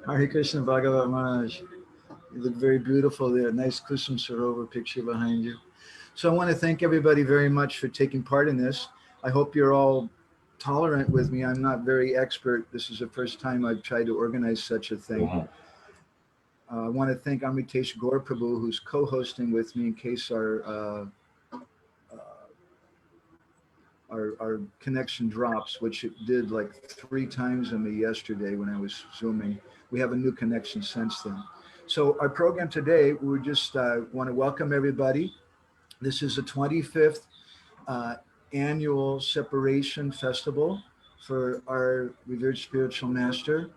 Hare Krishna, Bhagavata Maharaja. You look very beautiful there. Nice Kusum Sarovar picture behind you. So I want to thank everybody very much for taking part in this. I hope you're all tolerant with me. I'm not very expert. This is the first time I've tried to organize such a thing. I want to thank Amritesh Gaur Prabhu, who's co-hosting with me in case our connection drops, which it did like 3 times on me yesterday when I was Zooming. We have a new connection since then. So our program today, we just want to welcome everybody. This is the 25th annual separation festival for our revered spiritual master,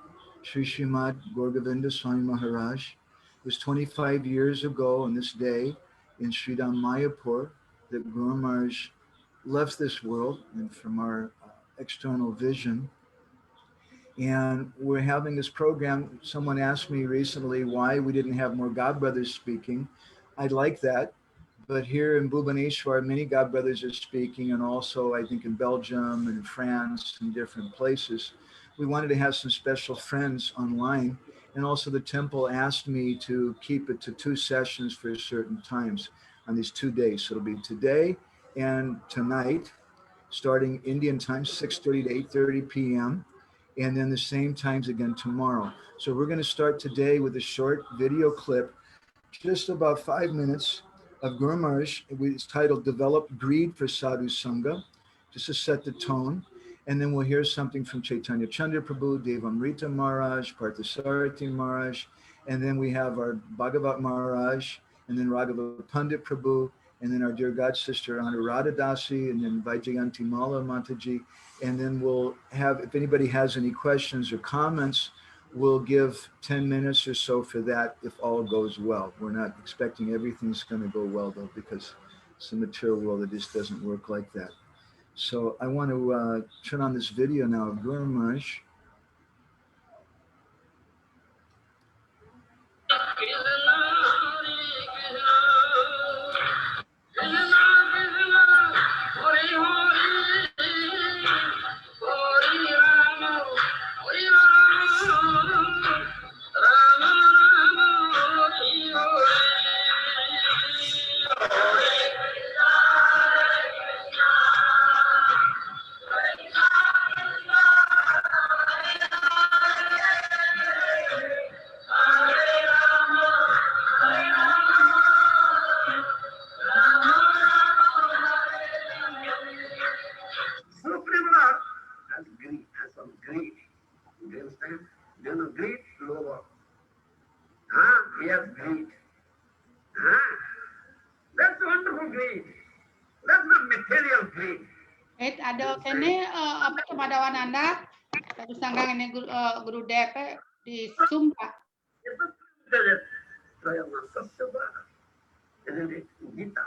Srimad Gour Govinda Swami Maharaj. It was 25 years ago on this day in Sridham Mayapur that Guru Maharaj left this world and from our external vision. And we're having this program. Someone asked me recently why we didn't have more God brothers speaking. I'd like that. But here in Bhubaneswar, many God brothers are speaking, and also I think in Belgium and France and different places. We wanted to have some special friends online. And also the temple asked me to keep it to 2 sessions for certain times on these 2 days. So it'll be today and tonight, starting Indian time, 6:30 to 8:30 p.m. And then the same times again tomorrow. So we're going to start today with a short video clip, just about 5 minutes of Guru Maharaj. It's titled Develop Greed for Sadhu Sanga, just to set the tone. And then we'll hear something from Chaitanya Chandra Prabhu, Devamrita Maharaja, Partha Sarathi Maharaja. And then we have our Bhagavata Maharaja, and then Raghava Pandit Prabhu, and then our dear God sister Anuradha Dasi, and then Vaijayanti Mataji. And then we'll have, if anybody has any questions or comments, we'll give 10 minutes or so for that if all goes well. We're not expecting everything's going to go well, though, because it's the material world that just doesn't work like that. So I want to turn on this video now of Guru Maharaj. Ada kene apa tuh Madhavananda satu Sanga ini Gurudev di Sumba. Isn't it? Gita.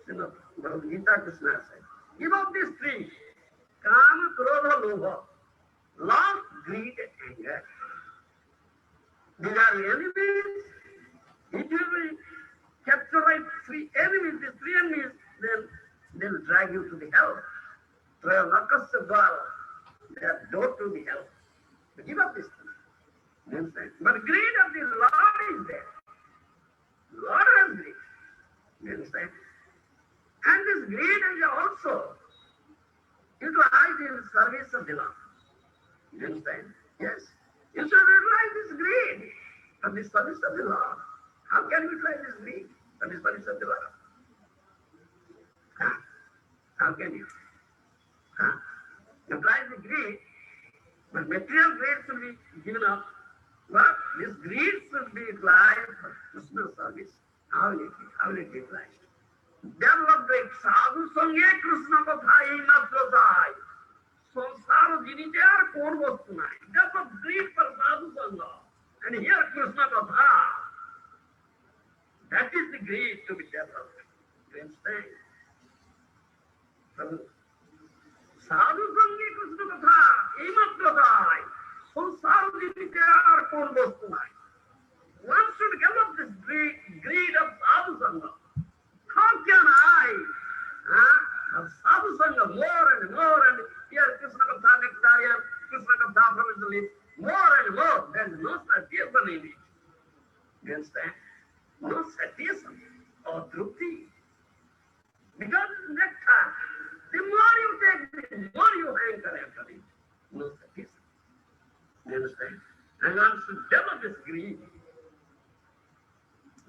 Gita Krishna said, give up these three. Kama, Krodha, Lobha. Love, greed, anger. These are enemies. If you will capture three enemies, these 3 enemies, then they will drag you to the hell. They are door to the hell. But give up this thing. You understand? But greed of the Lord is there. Lord has greed. You understand? And this greed is also utilized in service of the Lord. You understand? Yes. You should utilize this greed for the service of the Lord. How can you utilize this greed for the service of the Lord? How can you? Utilize the greed, but material greed should be given up. But this greed should be utilized for Krishna service. How will it be utilized? Develop the Sadhu Sangha Krishna Katha Imatrasai. Samsara Jinitya Kon Vastunai. Develop greed for Sadhu Sangha. And here Krishna Katha. That is the greed to be developed. You understand? Sadhu Sangha Krishna Katha Imatrasai. Samsara Jinitya Kon Vastunai. One should develop this greed of Sadhu Sangha. How can I have Sadhu Sangha more and more, and here Krishna Katha next time, Krishna Katha from his lips, more and more, there is no satisfaction in it. You understand? No satisfaction or trupti. Because next time, the more you take, the more you hanker after it. No satisfaction. You understand? And once you develop this greed,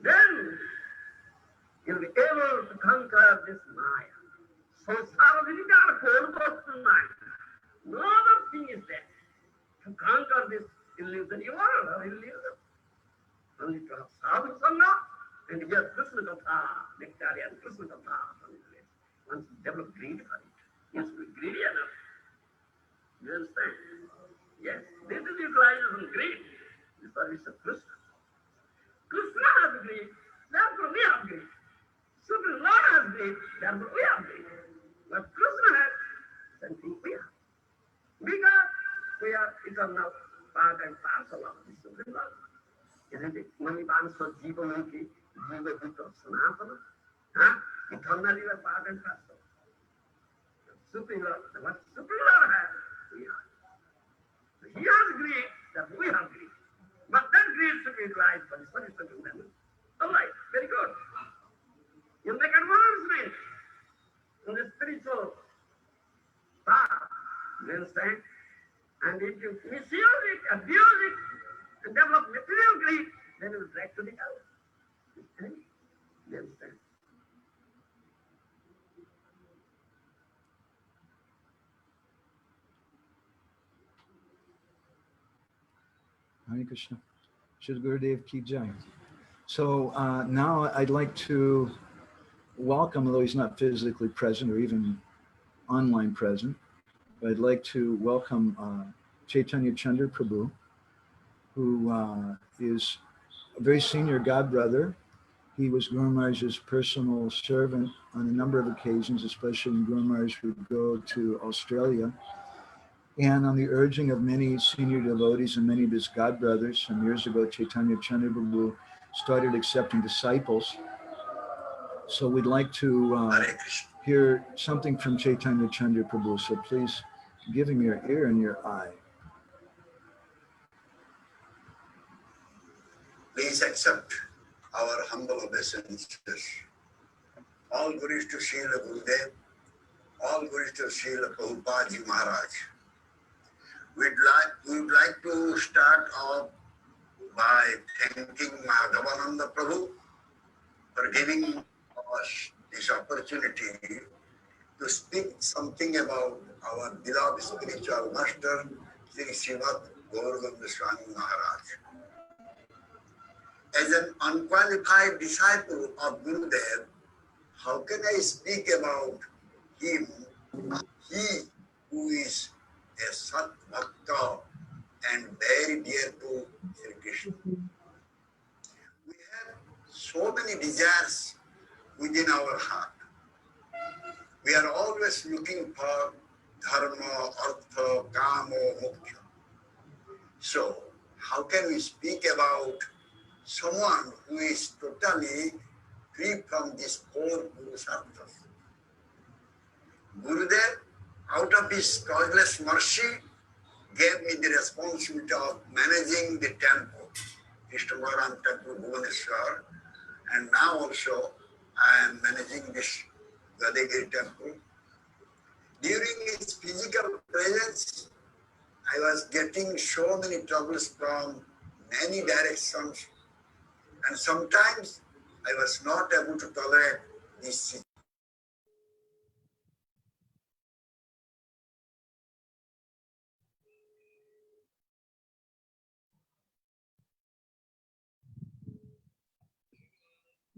then you'll be able to conquer this Maya. So, no other thing is there to conquer this illusory world or illusion. Only to have Sadhu Sanga and hear Krishna Katha, nectarian Krishna Katha. Once you develop greed for it, you have to be greedy enough. You understand? Yes, this is utilization greed, the service of Krishna. Krishna has greed, therefore we have greed. Supreme Lord has greed, therefore we have greed. But Krishna has something we have. Because we are eternal part and parcel of the Supreme Lord. Isn't it? Mani Banso Jiva Manki, Jiva Vito Sanatana. Eternally we are part and parcel. Supreme Lord, what Supreme Lord has, we have. So he has greed, that we have greed. But that greed should be utilized for the service of humanity. All right, very good. You make advancement in the spiritual path. You understand? And if you misuse it, abuse it, and develop material greed, then it will drag to the hell. You understand? Hare Krishna. Shri Gurudev Ki Jai. So now I'd like to welcome, although he's not physically present or even online present, but I'd like to welcome Chaitanya Chandra Prabhu, who is a very senior godbrother. He was Guru Maharaj's personal servant on a number of occasions, especially when Guru Maharaj would go to Australia. And on the urging of many senior devotees and many of his godbrothers, some years ago, Chaitanya Chandra Prabhu started accepting disciples. So we'd like to hear something from Chaitanya Chandra Prabhu. So please give him your ear and your eye. Please accept our humble obeisances. All glories to Srila Gurudev, all glories to Srila Prabhupada Maharaj. We'd like to start off by thanking Madhavananda Prabhu for giving us this opportunity to speak something about our beloved spiritual master, Sri Srimad Gour Govinda Swami Maharaj. As an unqualified disciple of Gurudev, how can I speak about him, he who is a Sat Bhakta and very dear to Sri Krishna? We have so many desires within our heart. We are always looking for dharma, artha, kama, moksha. So, how can we speak about someone who is totally free from these four purusharthas? Gurudev, out of his causeless mercy, gave me the responsibility of managing the temple, Krishna Bhagavan Temple, Bhubaneswar, and now also I am managing this Gadagiri temple. During his physical presence, I was getting so many troubles from many directions, and sometimes I was not able to tolerate this situation.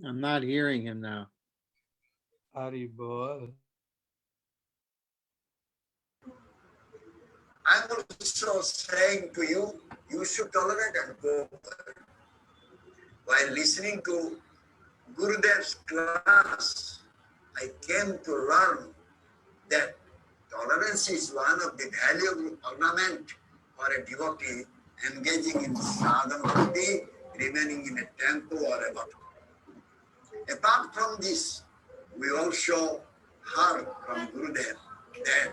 I'm not hearing him now. Haribol. I'm also saying to you, you should tolerate and go. While listening to Gurudev's class, I came to learn that tolerance is one of the valuable ornament for a devotee engaging in sadhana bhakti, remaining in a temple or a bhakti. Apart from this, we also heard from Gurudev that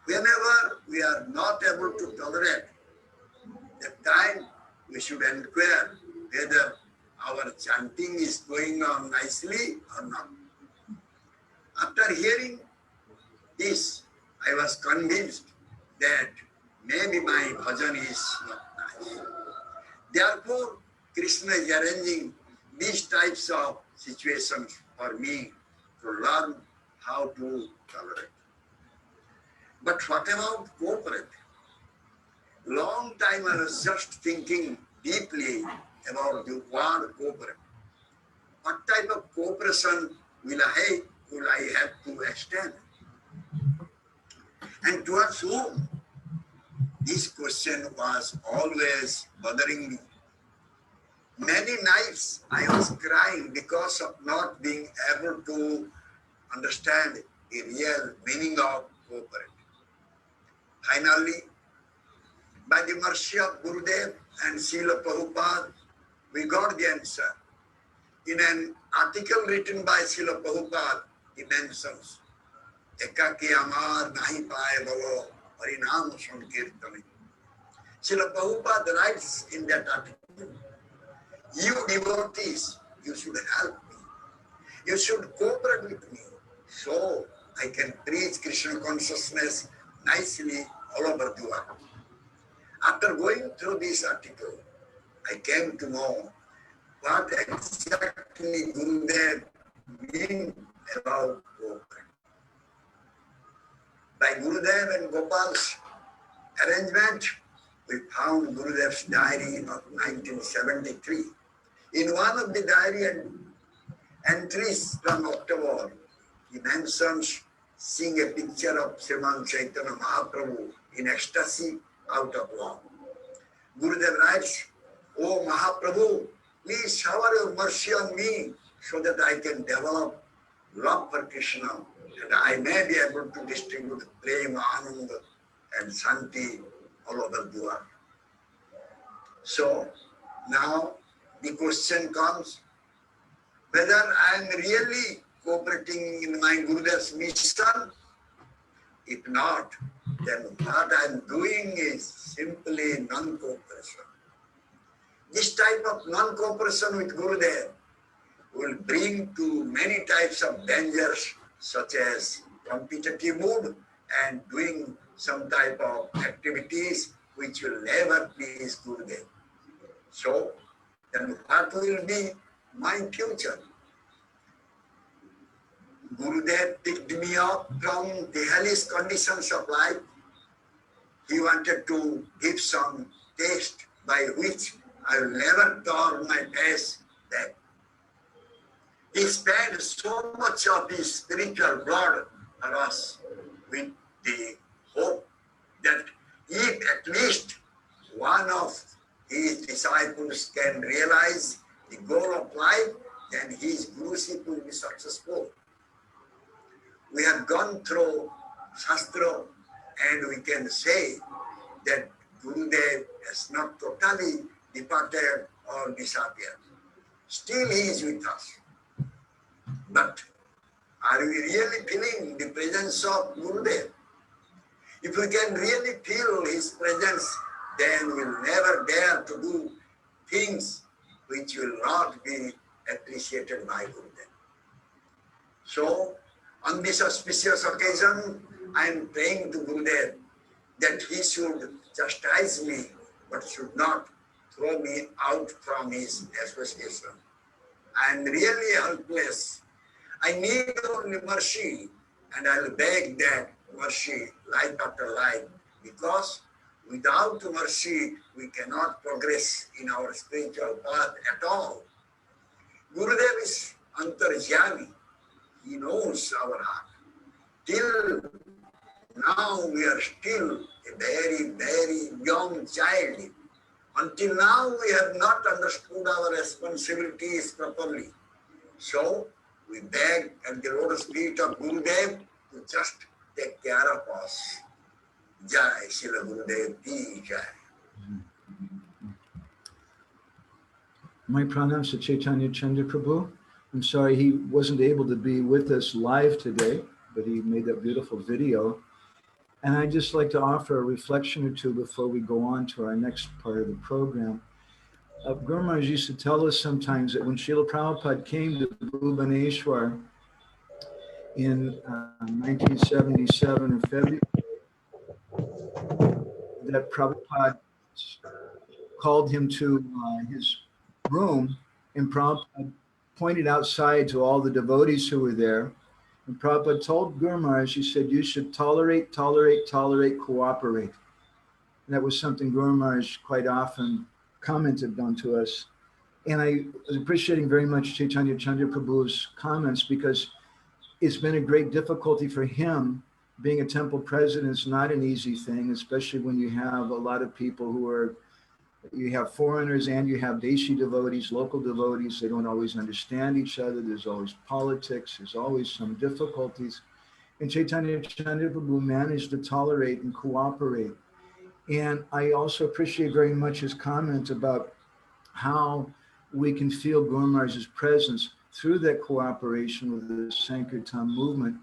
whenever we are not able to tolerate time we should inquire whether our chanting is going on nicely or not. After hearing this, I was convinced that maybe my bhajan is not nice. Therefore, Krishna is arranging these types of situations for me to learn how to tolerate. But what about cooperate? Long time I was just thinking deeply about the word cooperate. What type of cooperation will I have to extend? And towards whom? This question was always bothering me. Many nights I was crying because of not being able to understand the real meaning of cooperate. Finally, by the mercy of Gurudev and Srila Prabhupada, we got the answer. In an article written by Srila Prabhupada, he mentions, Ekaki amar nahi paaye bhavo harinam sankirtane. Srila Prabhupada writes in that article, you devotees, you should help me. You should cooperate with me so I can preach Krishna consciousness nicely all over the world. After going through this article, I came to know what exactly Gurudev means about cooperate. By Gurudev and Gopal's arrangement, we found Gurudev's diary of 1973. In one of the diary entries from October, he mentions seeing a picture of Srimad Chaitanya Mahaprabhu in ecstasy out of love. Gurudev writes, "Oh Mahaprabhu, please shower your mercy on me so that I can develop love for Krishna and I may be able to distribute prema, ananda and santi all over the world." So now the question comes whether I am really cooperating in my Gurudev's mission. If not, then what I am doing is simply non-cooperation. This type of non-cooperation with Gurudev will bring to many types of dangers such as competitive mood and doing some type of activities which will never please Gurudev. So, then what will be my future? Gurudev picked me up from the hellish conditions of life. He wanted to give some taste by which I will never turn my face back. He spared so much of his spiritual blood for us with the hope that if at least one of his disciples can realize the goal of life, then his guruship will be successful. We have gone through Shastra and we can say that Gurudev has not totally departed or disappeared. Still he is with us. But are we really feeling the presence of Gurudev? If we can really feel his presence, then we'll never dare to do things which will not be appreciated by Gurudev. So, on this auspicious occasion, I am praying to Gurudev that he should chastise me, but should not throw me out from his association. I am really helpless. I need only mercy, and I will beg that mercy life after life, because without mercy, we cannot progress in our spiritual path at all. Gurudev is Antarjami. He knows our heart. Till now, we are still a very, very young child. Until now, we have not understood our responsibilities properly. So, we beg at the lotus feet of Gurudev to just take care of us. Jai Srila Gurudev Ki Jai. My pranams to Chaitanya Chandra Prabhu. I'm sorry he wasn't able to be with us live today, but he made that beautiful video. And I'd just like to offer a reflection or two before we go on to our next part of the program. Guru Maharaj used to tell us sometimes that when Srila Prabhupada came to Bhubaneswar in 1977 in February, that Prabhupada called him to his room, and Prabhupada pointed outside to all the devotees who were there. And Prabhupada told Guru Maharaj, he said, you should tolerate, cooperate. And that was something Guru Maharaj quite often commented on to us. And I was appreciating very much Chaitanya Chandra Prabhu's comments, because it's been a great difficulty for him. Being a temple president is not an easy thing, especially when you have a lot of people who are, you have foreigners and you have Deshi devotees, local devotees. They don't always understand each other. There's always politics. There's always some difficulties. And Chaitanya Chandra Prabhu managed to tolerate and cooperate. And I also appreciate very much his comment about how we can feel Guru Maharaj's presence through that cooperation with the Sankirtan movement.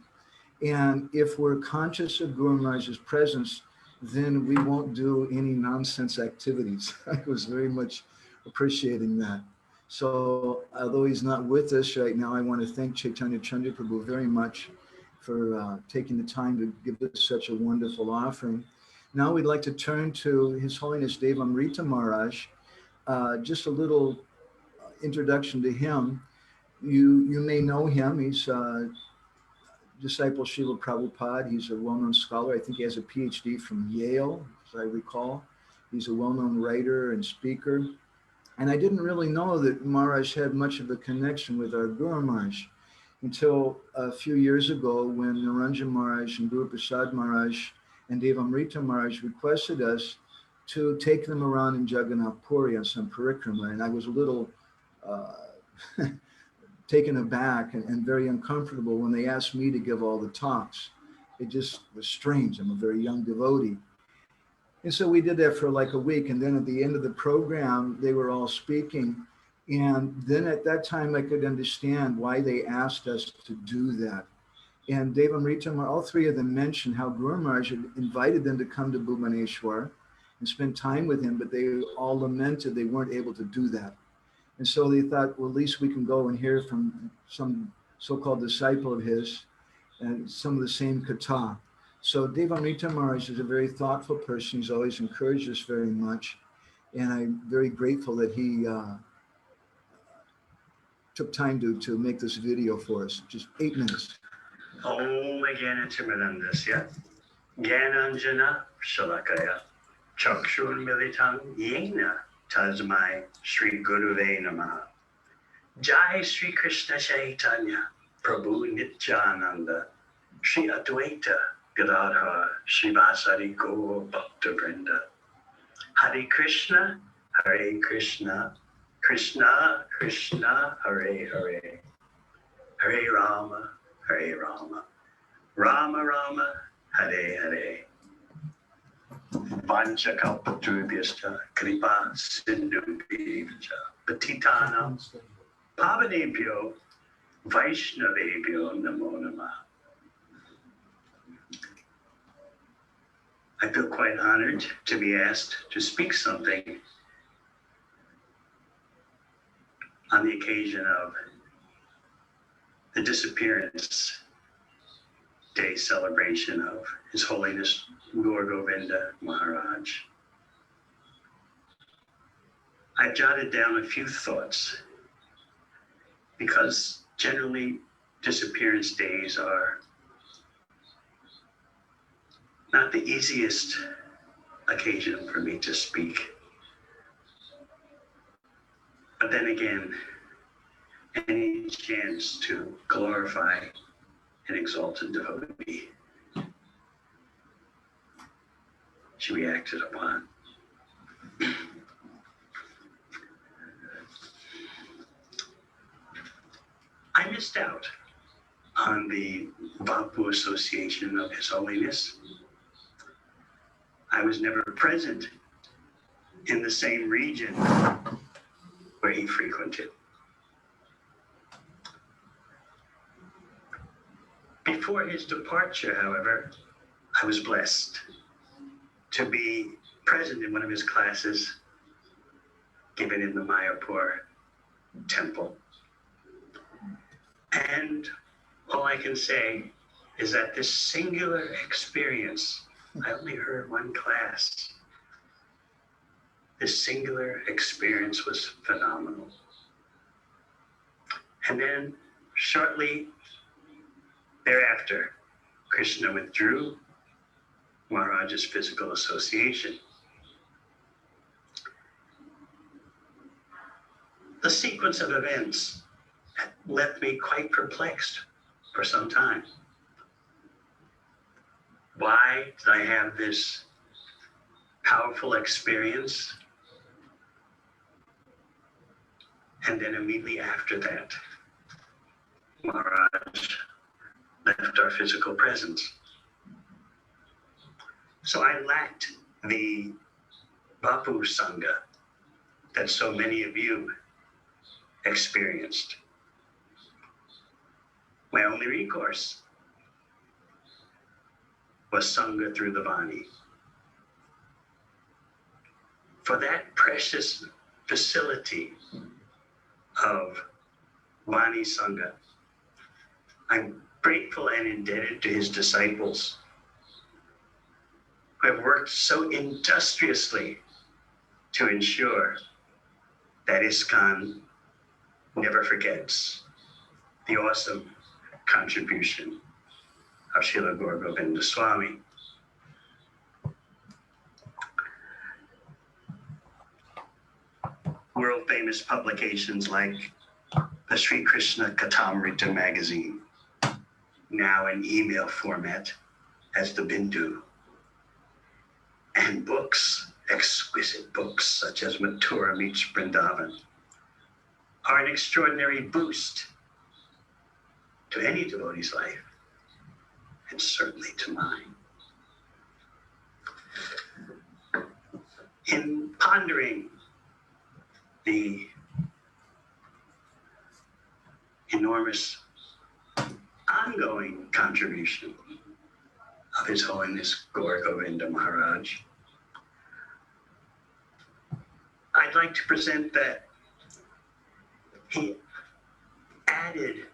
And if we're conscious of Guru Maharaj's presence, then we won't do any nonsense activities. I was very much appreciating that. So although he's not with us right now, I want to thank Chaitanya Chandra Prabhu very much for taking the time to give us such a wonderful offering. Now we'd like to turn to His Holiness Devamrita Maharaj. Just a little introduction to him. You may know him. He's a disciple of Srila Prabhupada. He's a well-known scholar. I think he has a PhD from Yale, as I recall. He's a well-known writer and speaker. And I didn't really know that Maharaj had much of a connection with our Guru Maharaj until a few years ago, when Naranjan Maharaj and Guru Prasad Maharaj and Devamrita Maharaj requested us to take them around in Jagannath Puri on some parikrama. And I was a little taken aback and very uncomfortable when they asked me to give all the talks. It just was strange. I'm a very young devotee. And so we did that for like a week. And then at the end of the program, they were all speaking. And then at that time, I could understand why they asked us to do that. And Devamrita, all three of them mentioned how Guru Maharaj had invited them to come to Bhubaneswar and spend time with him, but they all lamented they weren't able to do that. And so they thought, well, at least we can go and hear from some so-called disciple of his and some of the same kata. So Devamrita Maharaj is a very thoughtful person. He's always encouraged us very much. And I'm very grateful that he took time to make this video for us, just 8 minutes. Om Vaijayanti Gyananjana Shalakaya Chakshur Militam Yena Tasmai Sri Guruve Namaha. Jai Sri Krishna Chaitanya Prabhu Nityananda Sri Advaita Gadadhar Srivasari Gaur Bhakta Vrinda. Hare Krishna, Krishna Krishna, Hare Hare, Hare Rama, Rama Rama, Hare Hare. Vanchakalpatarubhyascha kripa sindhubhyacha patitanam pavanebhyo vaishnavebhyo namo namah. I feel quite honored to be asked to speak something on the occasion of the Disappearance Day celebration of His Holiness Gour Govinda Maharaj. I've jotted down a few thoughts because generally disappearance days are not the easiest occasion for me to speak. But then again, any chance to glorify an exalted devotee should be acted upon. I missed out on the Vapu Association of His Holiness. I was never present in the same region where he frequented. Before his departure, however, I was blessed to be present in one of his classes given in the Mayapur temple. And all I can say is that this singular experience, I only heard one class. This singular experience was phenomenal. And then shortly thereafter, Krishna withdrew Maharaj's physical association. The sequence of events left me quite perplexed for some time. Why did I have this powerful experience? And then immediately after that, Maharaj left our physical presence. So I lacked the Bapu Sanga that so many of you experienced. My only recourse was Sangha through the Vani. For that precious facility of Vani Sangha, I'm grateful and indebted to his disciples who have worked so industriously to ensure that ISKCON never forgets the awesome contribution of Srila Gour Govinda Swami. World famous publications like the Sri Krishna Katamrita magazine, now in email format as the Bindu, and books, exquisite books such as Mathura Meets Vrindavan, are an extraordinary boost to any devotee's life, and certainly to mine. In pondering the enormous ongoing contribution of His Holiness Gour Govinda Maharaj, I'd like to present that he added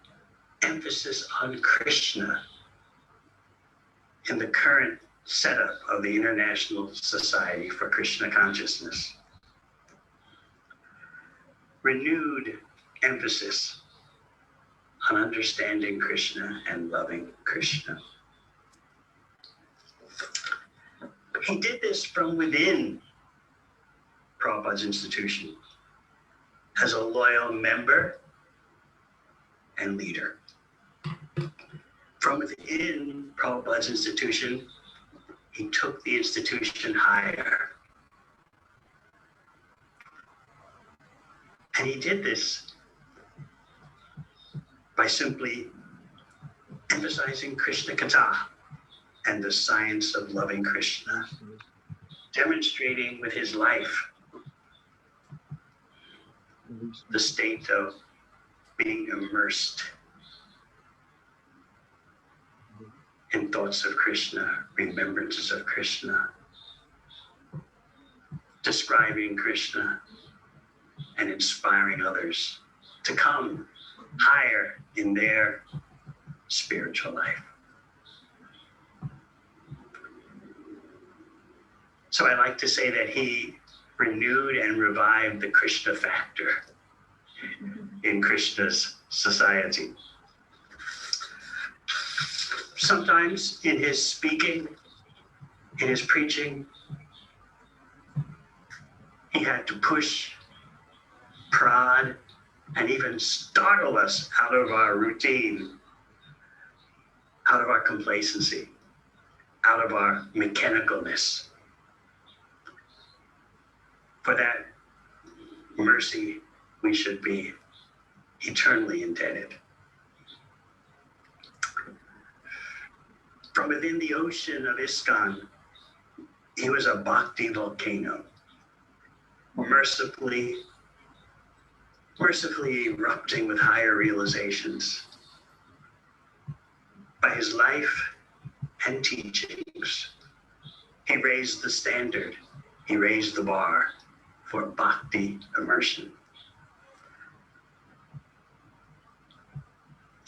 emphasis on Krishna in the current setup of the International Society for Krishna Consciousness. Renewed emphasis on understanding Krishna and loving Krishna. He did this from within Prabhupada's institution as a loyal member and leader. From within Prabhupada's institution, he took the institution higher. And he did this by simply emphasizing Krishna Katha and the science of loving Krishna, demonstrating with his life the state of being immersed in thoughts of Krishna, remembrances of Krishna, describing Krishna and inspiring others to come higher in their spiritual life. So I like to say that he renewed and revived the Krishna factor in Krishna's society. Sometimes in his speaking, in his preaching, he had to push, prod, and even startle us out of our routine, out of our complacency, out of our mechanicalness. For that mercy, we should be eternally indebted. From within the ocean of ISKCON, he was a bhakti volcano, mercifully erupting with higher realizations. By his life and teachings. He raised the standard. He raised the bar for bhakti immersion.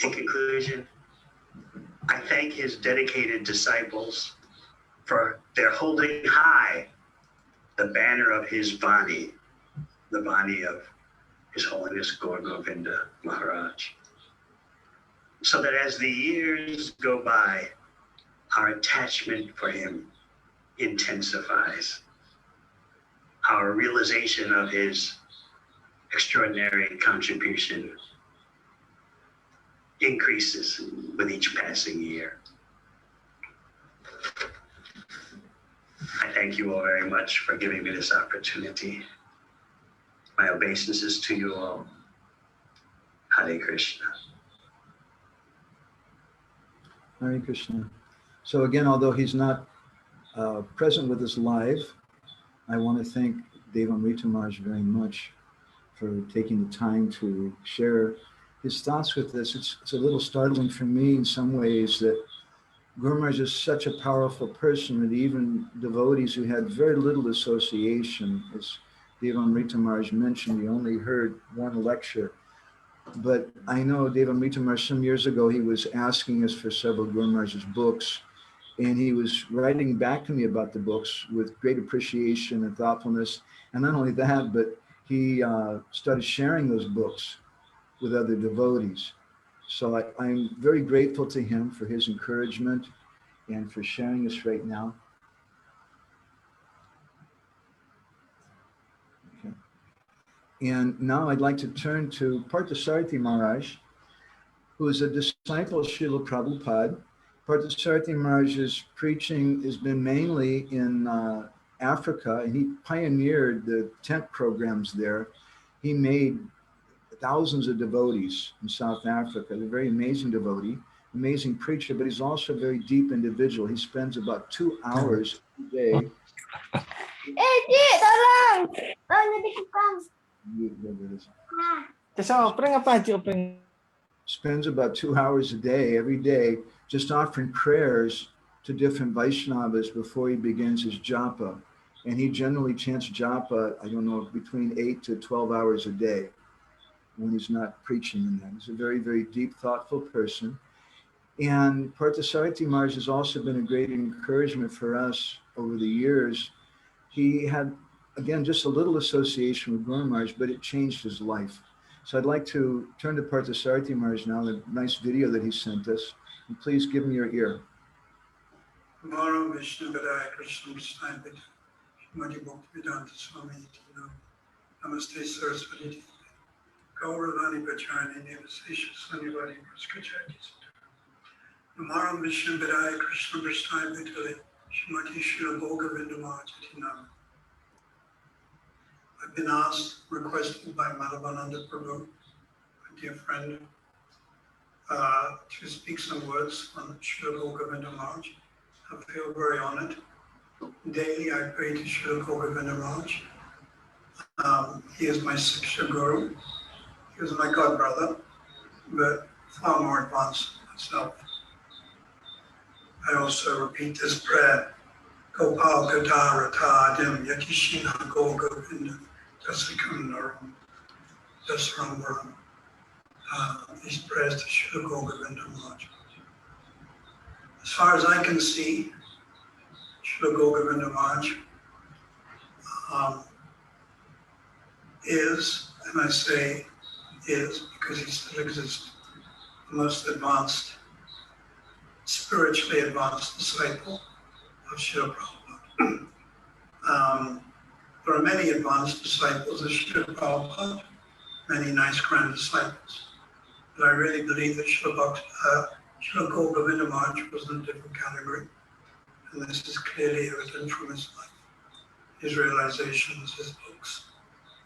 In conclusion, I thank his dedicated disciples for their holding high the banner of his Vani, the Vani of His Holiness Gour Govinda Maharaj, so that as the years go by, our attachment for him intensifies. Our realization of his extraordinary contribution increases with each passing year. I thank you all very much for giving me this opportunity. My obeisances to you all. Hare Krishna. Hare Krishna. So again, although he's not present with us live, I want to thank Devamrita Maharaja very much for taking the time to share his thoughts with us. It's a little startling for me in some ways that Guru Maharaj is such a powerful person that even devotees who had very little association, as Devamrita Maharaj mentioned, he only heard one lecture. But I know Devamrita Maharaj, some years ago, he was asking us for several Guru Maharaj's books, and he was writing back to me about the books with great appreciation and thoughtfulness. And not only that, but he started sharing those books with other devotees. So I'm very grateful to him for his encouragement and for sharing this right now. Okay. And now I'd like to turn to Partha Sarathi Maharaj, who is a disciple of Srila Prabhupada. Partha Sarathi Maharaj's preaching has been mainly in Africa, and he pioneered the tent programs there. He made thousands of devotees in South Africa. They're a very amazing devotee, amazing preacher, but he's also a very deep individual. He spends about 2 hours a day. Spends about 2 hours a day, every day, just offering prayers to different Vaishnavas before he begins his japa. And he generally chants japa, I don't know, between 8 to 12 hours a day when he's not preaching in that. He's a very, very deep, thoughtful person. And Partha Sarathi Maharaj has also been a great encouragement for us over the years. He had, again, just a little association with Guru Maharaj, but it changed his life. So I'd like to turn to Partha Sarathi Maharaj now, the nice video that he sent us. And please give me your ear. Namaste Saraswati. Gauravani Bajani Nevasesha Sanivadi Praskachati. Namaram Vishnu Vidaya Krishna Prasthai Vitali Srimati Srila Gour Govinda Maharaja. I've been asked, requested by Madhavananda Prabhu, my dear friend, to speak some words on Srila Gour Govinda Maharaj. I feel very honored. Daily I pray to Srila Gour Govinda Maharaj. He is my Siksha Guru. He was my god brother, but far more advanced than myself. I also repeat this prayer. Gopal Gadara Tadim Yakishina Gour Govinda Dasakandaram Dasarambaram. These prayers to Srila Gour Govinda Maharaj. As far as I can see, Srila Gour Govinda Maharaj is, and I say is because he still exists, the most advanced, spiritually advanced disciple of Srila Prabhupada. There are many advanced disciples of Srila Prabhupada, many nice grand disciples, but I really believe that Srila Gour Govinda Maharaj was in a different category, and this is clearly evident from his life, his realizations, his books,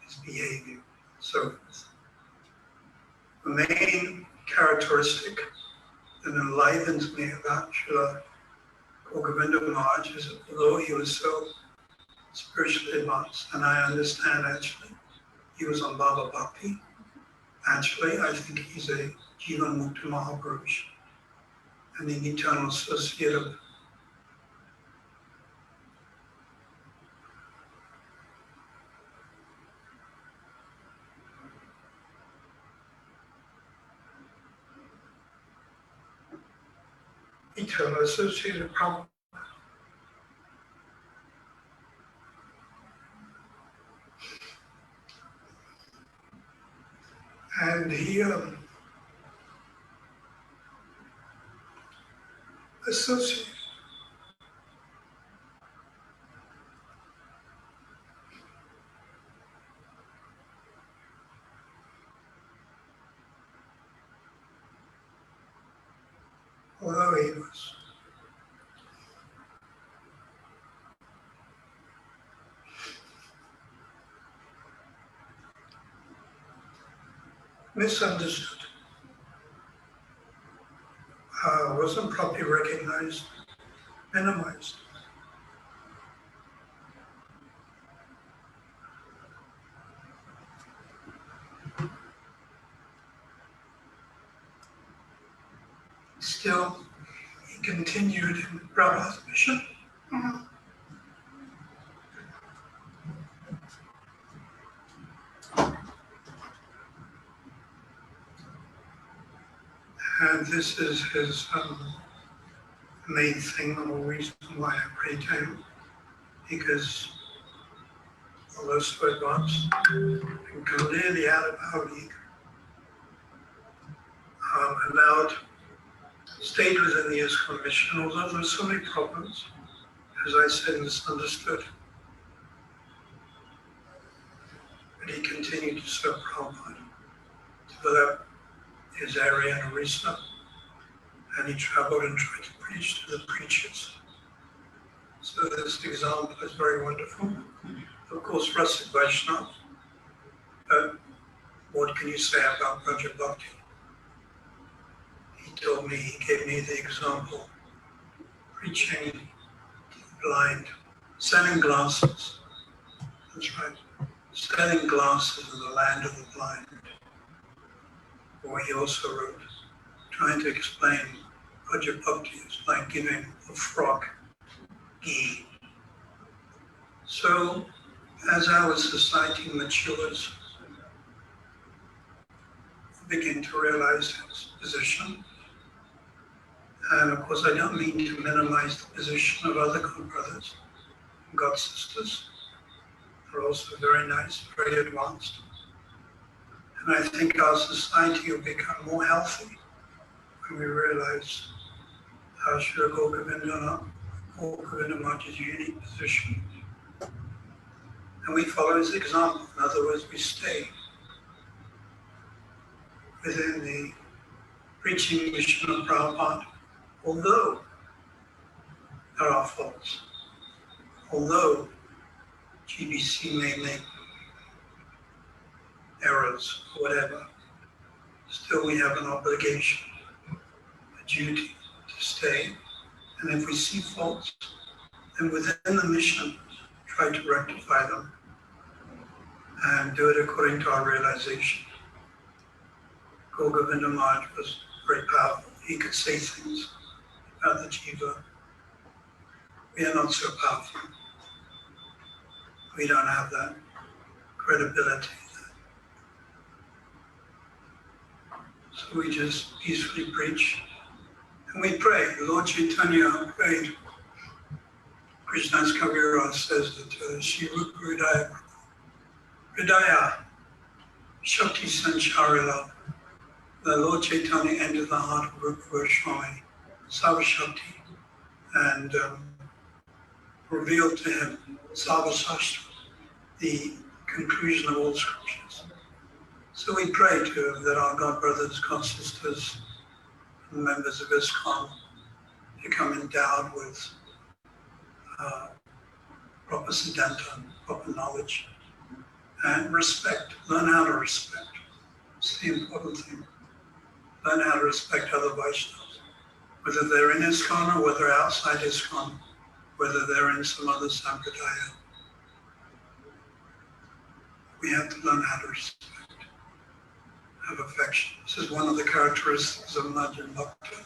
his behavior, and so forth. The main characteristic that enlivens me about Srila Gour Govinda Maharaj is that although he was so spiritually advanced, and I understand actually he was on Baba Bhakti, actually I think he's a Jivan Mukta Mahapurush and an eternal associate of eternal associate of Prabhupada. And he associated although he was misunderstood, wasn't properly recognized, minimized. Still, he continued in Prabhupada's mission. And this is his main thing, the whole reason why I pray to him, because although so advanced and clearly out of our league, allowed, stayed within the ISKCON mission, although there were so many problems, as I said, misunderstood. But he continued to serve Prabhupada, develop his area in Rasa, and he traveled and tried to preach to the preachers. So this example is very wonderful. Of course, Rasa Vaishnava, but what can you say about Braja Bhakti? He told me, he gave me the example, preaching to the blind, selling glasses. That's right, selling glasses in the land of the blind. Or he also wrote, trying to explain Braja Bhakti is like giving a frog ghee. So, as our society matures, we begin to realize his position. And of course, I don't mean to minimize the position of other God brothers and God sisters. They're also very nice, very advanced. And I think our society will become more healthy when we realize how Srila Gour Govinda Maharaj's unique position. And we follow his example. In other words, we stay within the preaching mission of Prabhupada, although there are faults, although GBC may make errors, or whatever, still we have an obligation, a duty to stay. And if we see faults, then within the mission, try to rectify them and do it according to our realization. Gour Govinda Maharaj was very powerful. He could say things about the jiva. We are not so powerful. We don't have that credibility. So we just peacefully preach and we pray. Lord Chaitanya prayed. Krishna's Kavira says that Shri Rupa Hridaya Shakti Sancharila, the Lord Chaitanya entered the heart of Rupa Goswami, Sava Shakti, and revealed to him Sava Sastra, the conclusion of all scriptures. So we pray that our God brothers, God sisters, and members of ISKCON become endowed with proper siddhanta, proper knowledge, and respect. Learn how to respect. It's the important thing. Learn how to respect other Vaishnavas, whether they're in ISKCON or whether outside ISKCON, whether they're in some other sampradaya. We have to learn how to respect, have affection. This is one of the characteristics of Madhya Bhakti.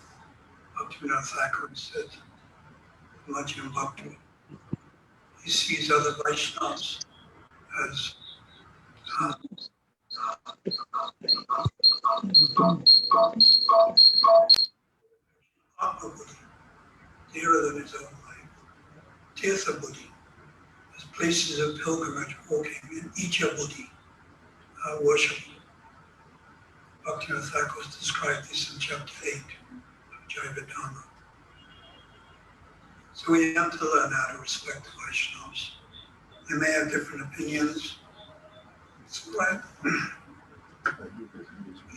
Bhaktivinoda Thakur said, Madhya Bhakti. He sees other Vaishnavas as dearer than his own life. Tirtha Buddhi, as places of pilgrimage, walking, and Icha Buddhi, worship. Bhaktivinoda Thakur described this in chapter 8 of Jayavadana. So we have to learn how to respect the Vaishnavas. They may have different opinions. It's all right.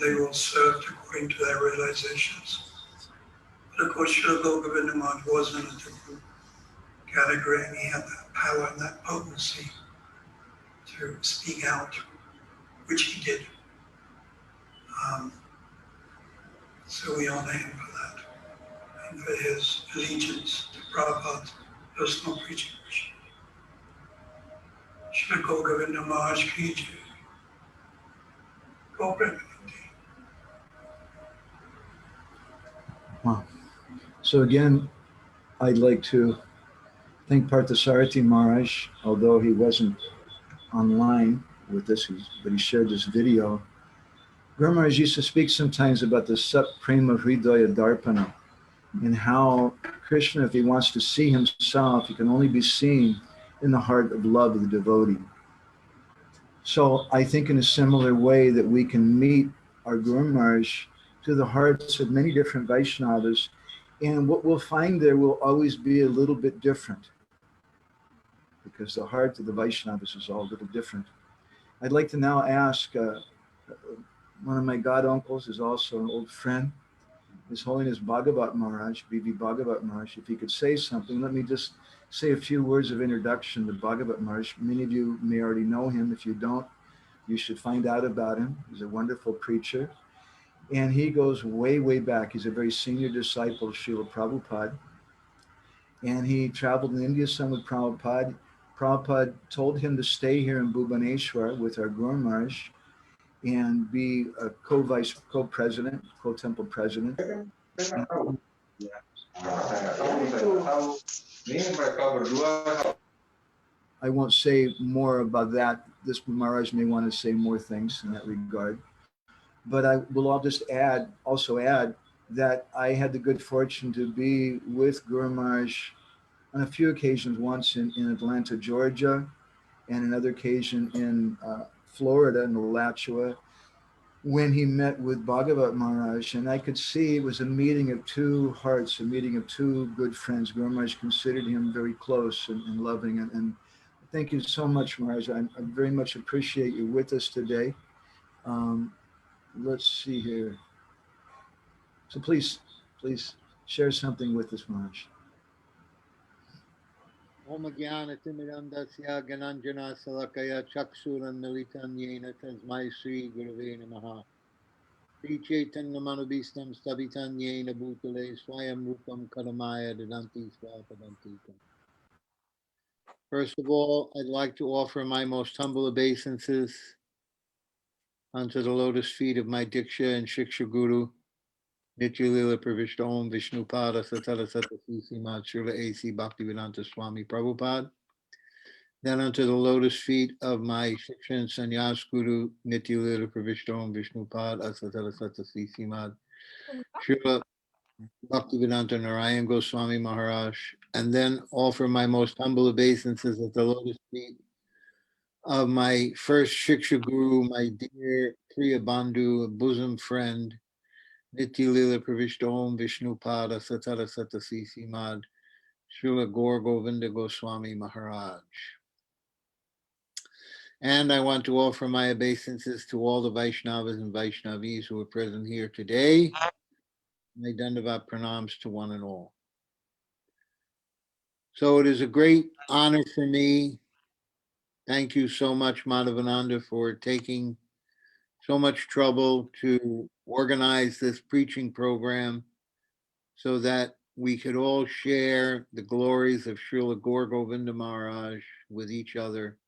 They were all served according to their realizations. But of course, Srila Gour Govinda Maharaj was in a different category, and he had that power and that potency to speak out, which he did. So we honor him for that, and for his allegiance to Prabhupada's personal preaching. Srila Gour Govinda Maharaj ki jai. Gour Govinda. Wow. So again, I'd like to thank Partha Sarathi Maharaj, although he wasn't online with us, but he shared this video. Guru Maharaj used to speak sometimes about the Sat Prema Hridaya Darpana, and how Krishna, if he wants to see himself, he can only be seen in the heart of love of the devotee. So I think in a similar way that we can meet our Guru Maharaj to the hearts of many different Vaishnavas, and what we'll find there will always be a little bit different, because the heart of the Vaishnavas is all a little different. I'd like to now ask one of my god uncles, is also an old friend, His Holiness Bhagavata Maharaja, B.V. Bhagavata Maharaja, if he could say something. Let me just say a few words of introduction to Bhagavata Maharaja. Many of you may already know him. If you don't, you should find out about him. He's a wonderful preacher. And he goes way, way back. He's a very senior disciple of Srila Prabhupada. And he traveled in India some with Prabhupada. Prabhupada told him to stay here in Bhubaneswar with our Guru Maharaj and be a co-president, co-temple president. I won't say more about that. This Maharaj may want to say more things in that regard. But I will all just also add that I had the good fortune to be with Guru Maharaj on a few occasions, once in Atlanta, Georgia, and another occasion in Florida, in Alachua, when he met with Bhagavata Maharaj. And I could see it was a meeting of two hearts, a meeting of two good friends. Guru Maharaj considered him very close and loving. And thank you so much, Maharaj. I very much appreciate you with us today. Let's see here. So please share something with us, Maharaj. Om Jnana Timirandasya Gananjana Salakaya Chaksuran Militan Yena Tasmai Sri Gurave Namaha. Sri Chaitanya Manubhistam Stavitan Yena Bhutale Swayam Rupam Kadamaya Dadanti Swapadantika. First of all, I'd like to offer my most humble obeisances unto the lotus feet of my Diksha and Shiksha Guru, Nityalila Pravishta Om Vishnupada Satara Satasi Srimad Srila A.C. Bhaktivedanta Swami Prabhupada. Then unto the lotus feet of my Shiksha and Sannyas Guru, Nityalila Pravishta Om Vishnupada Satara Satasi Srimad Srila Bhaktivedanta Narayan Goswami Maharaj. And then offer my most humble obeisances at the lotus feet of my first Shiksha Guru, my dear Priya Bandhu, bosom friend, Nityalila Pravishta Om Vishnupada Satara Satasi Srimad Srila Gour Govinda Goswami Maharaj. And I want to offer my obeisances to all the Vaishnavas and Vaishnavis who are present here today. My Dandavat pranams to one and all. So it is a great honor for me. Thank you so much, Madhavananda, for taking so much trouble to organize this preaching program so that we could all share the glories of Srila Gour Govinda Maharaj with each other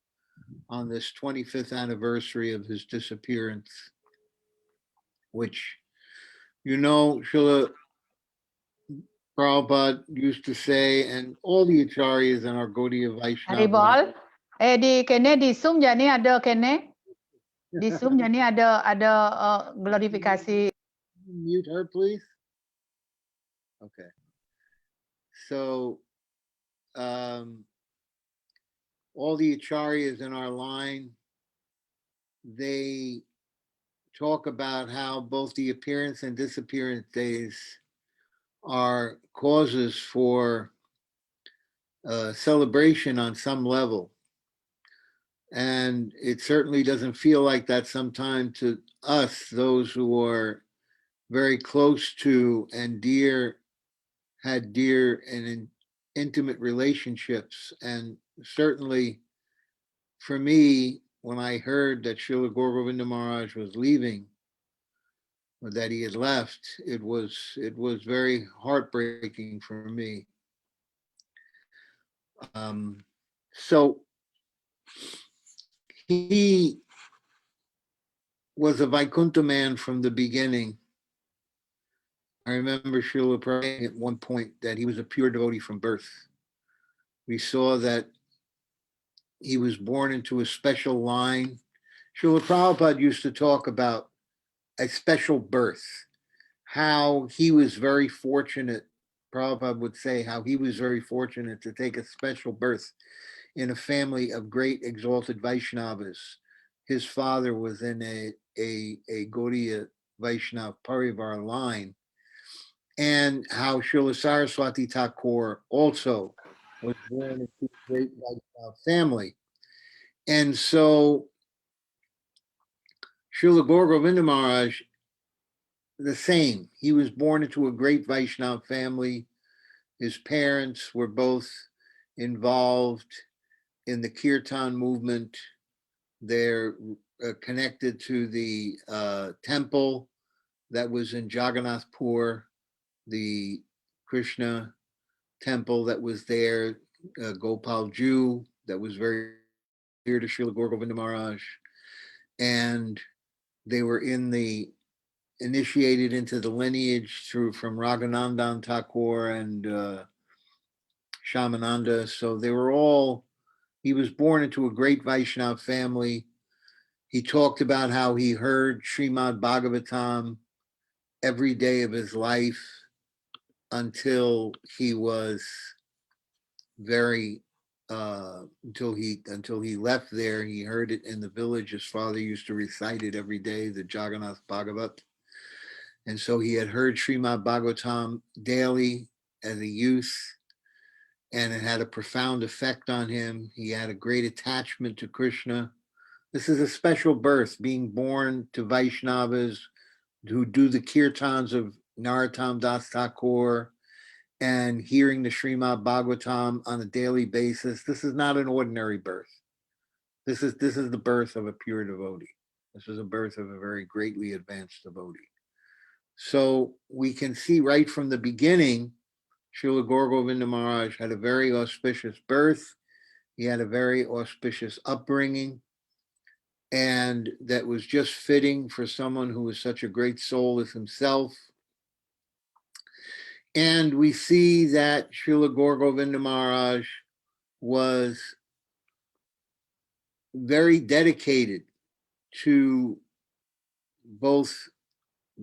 on this 25th anniversary of his disappearance, which, you know, Srila Prabhupada used to say, and all the acharyas in our Gaudiya Vaishnava. Haribol. Di kene di Zoom ya ni ada kene. Di Zoom ya ni ada glorifikasi. Mute her, please. Okay. So all the acharyas in our line, they talk about how both the appearance and disappearance days are causes for celebration on some level. And it certainly doesn't feel like that sometimes to us, those who are very close to and had dear and intimate relationships. And certainly for me, when I heard that Srila Gour Govinda Maharaj was leaving, or that he had left, it was very heartbreaking for me. So he was a Vaikuntha man from the beginning. I remember Srila Prabhupada at one point that he was a pure devotee from birth. We saw that he was born into a special line. Srila Prabhupada used to talk about a special birth, how he was very fortunate. Prabhupada would say how he was very fortunate to take a special birth in a family of great exalted Vaishnavas. His father was in a Gaudiya Vaishnav Parivar line, and how Srila Saraswati Thakur also was born into a great Vaishnav family. And so Srila Gour Govinda Maharaj, the same. He was born into a great Vaishnav family. His parents were both involved in the Kirtan movement. They're connected to the temple that was in Jagannathpur, the Krishna temple that was there, Gopal Jew, that was very dear to Srila Gour Govinda Maharaj. And they were initiated into the lineage from Raghunandan Thakur and Shamananda. So they were all, he was born into a great Vaishnav family. He talked about how he heard Srimad Bhagavatam every day of his life until he was very until he left there. He heard it in the village. His father used to recite it every day, the Jagannath Bhagavat. And so he had heard Srimad Bhagavatam daily as a youth, and it had a profound effect on him. He had a great attachment to Krishna. This is a special birth, being born to Vaishnavas who do the kirtans of Narottam Das Thakur and hearing the Srimad Bhagavatam on a daily basis. This is not an ordinary birth. This is the birth of a pure devotee. This is a birth of a very greatly advanced devotee. So we can see right from the beginning, Srila Gour Govinda Maharaj had a very auspicious birth. He had a very auspicious upbringing, and that was just fitting for someone who was such a great soul as himself. And we see that Srila Gour Govinda Maharaj was very dedicated to both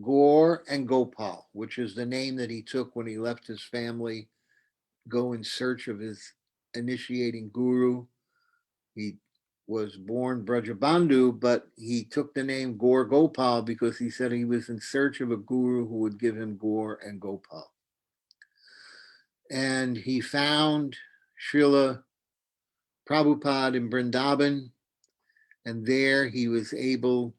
Gaur and Gopal, which is the name that he took when he left his family, go in search of his initiating guru. He was born Brajabandhu, but he took the name Gaur Gopal because he said he was in search of a guru who would give him Gaur and Gopal. And he found Srila Prabhupada in Vrindavan, and there he was able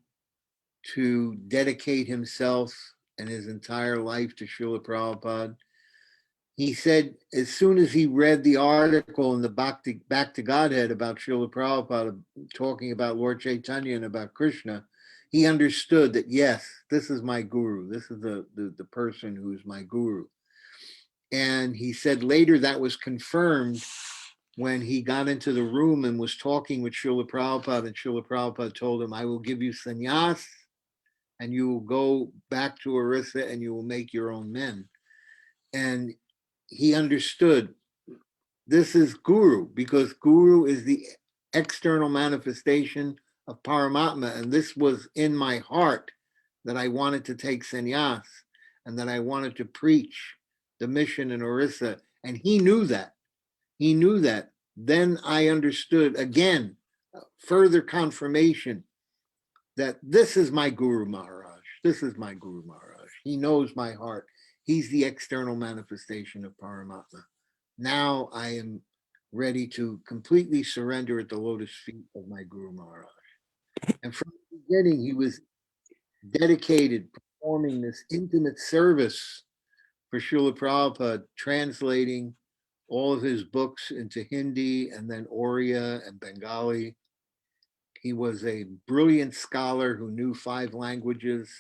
to dedicate himself and his entire life to Srila Prabhupada. He said as soon as he read the article in the Back to Godhead about Srila Prabhupada talking about Lord Chaitanya and about Krishna, he understood that, yes, this is my guru. This is the person who is my guru. And he said later that was confirmed when he got into the room and was talking with Srila Prabhupada, and Srila Prabhupada told him, I will give you sannyas and you will go back to Orissa and you will make your own men. And he understood this is guru, because guru is the external manifestation of Paramatma. And this was in my heart that I wanted to take sannyas and that I wanted to preach the mission in Orissa And he knew that. He knew that. Then I understood, again, further confirmation that this is my Guru Maharaj. This is my Guru Maharaj. He knows my heart. He's the external manifestation of Paramatma. Now I am ready to completely surrender at the lotus feet of my Guru Maharaj. And from the beginning, he was dedicated, performing this intimate service for Srila Prabhupada, translating all of his books into Hindi and then Oriya and Bengali. He was a brilliant scholar who knew 5 languages,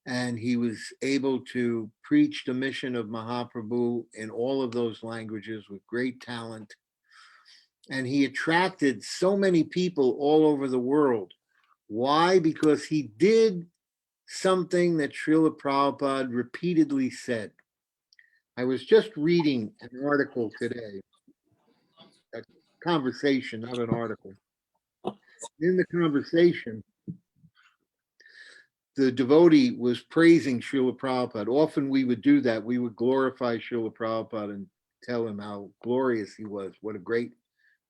and he was able to preach the mission of Mahaprabhu in all of those languages with great talent. And he attracted so many people all over the world. Why? Because he did something that Srila Prabhupada repeatedly said. I was just reading an article today, a conversation, not an article. In the conversation, the devotee was praising Srila Prabhupada. Often we would do that. We would glorify Srila Prabhupada and tell him how glorious he was, what a great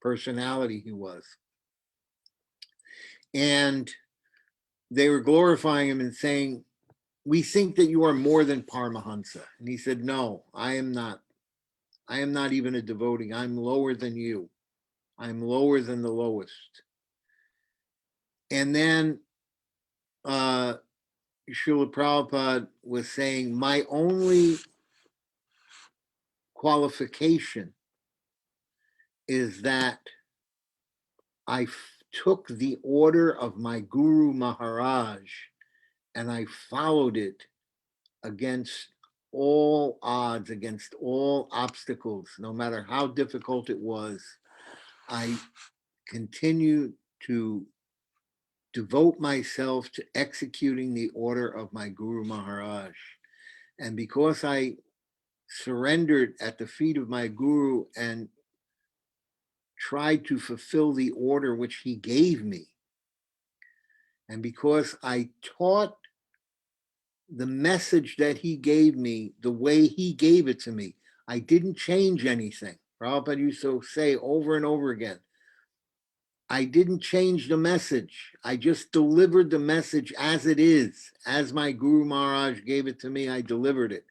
personality he was. And they were glorifying him and saying, we think that you are more than Paramahansa. And he said, no, I am not. I am not even a devotee. I'm lower than you. I'm lower than the lowest. And then Srila Prabhupada was saying, my only qualification is that I took the order of my Guru Maharaj and I followed it against all odds, against all obstacles, no matter how difficult it was. I continued to devote myself to executing the order of my Guru Maharaj. And because I surrendered at the feet of my Guru and tried to fulfill the order which he gave me, and because I taught the message that he gave me the way he gave it to me, I didn't change anything. Prabhupada used to say over and over again, I didn't change the message. I just delivered the message as it is. As my Guru Maharaj gave it to me, I delivered it.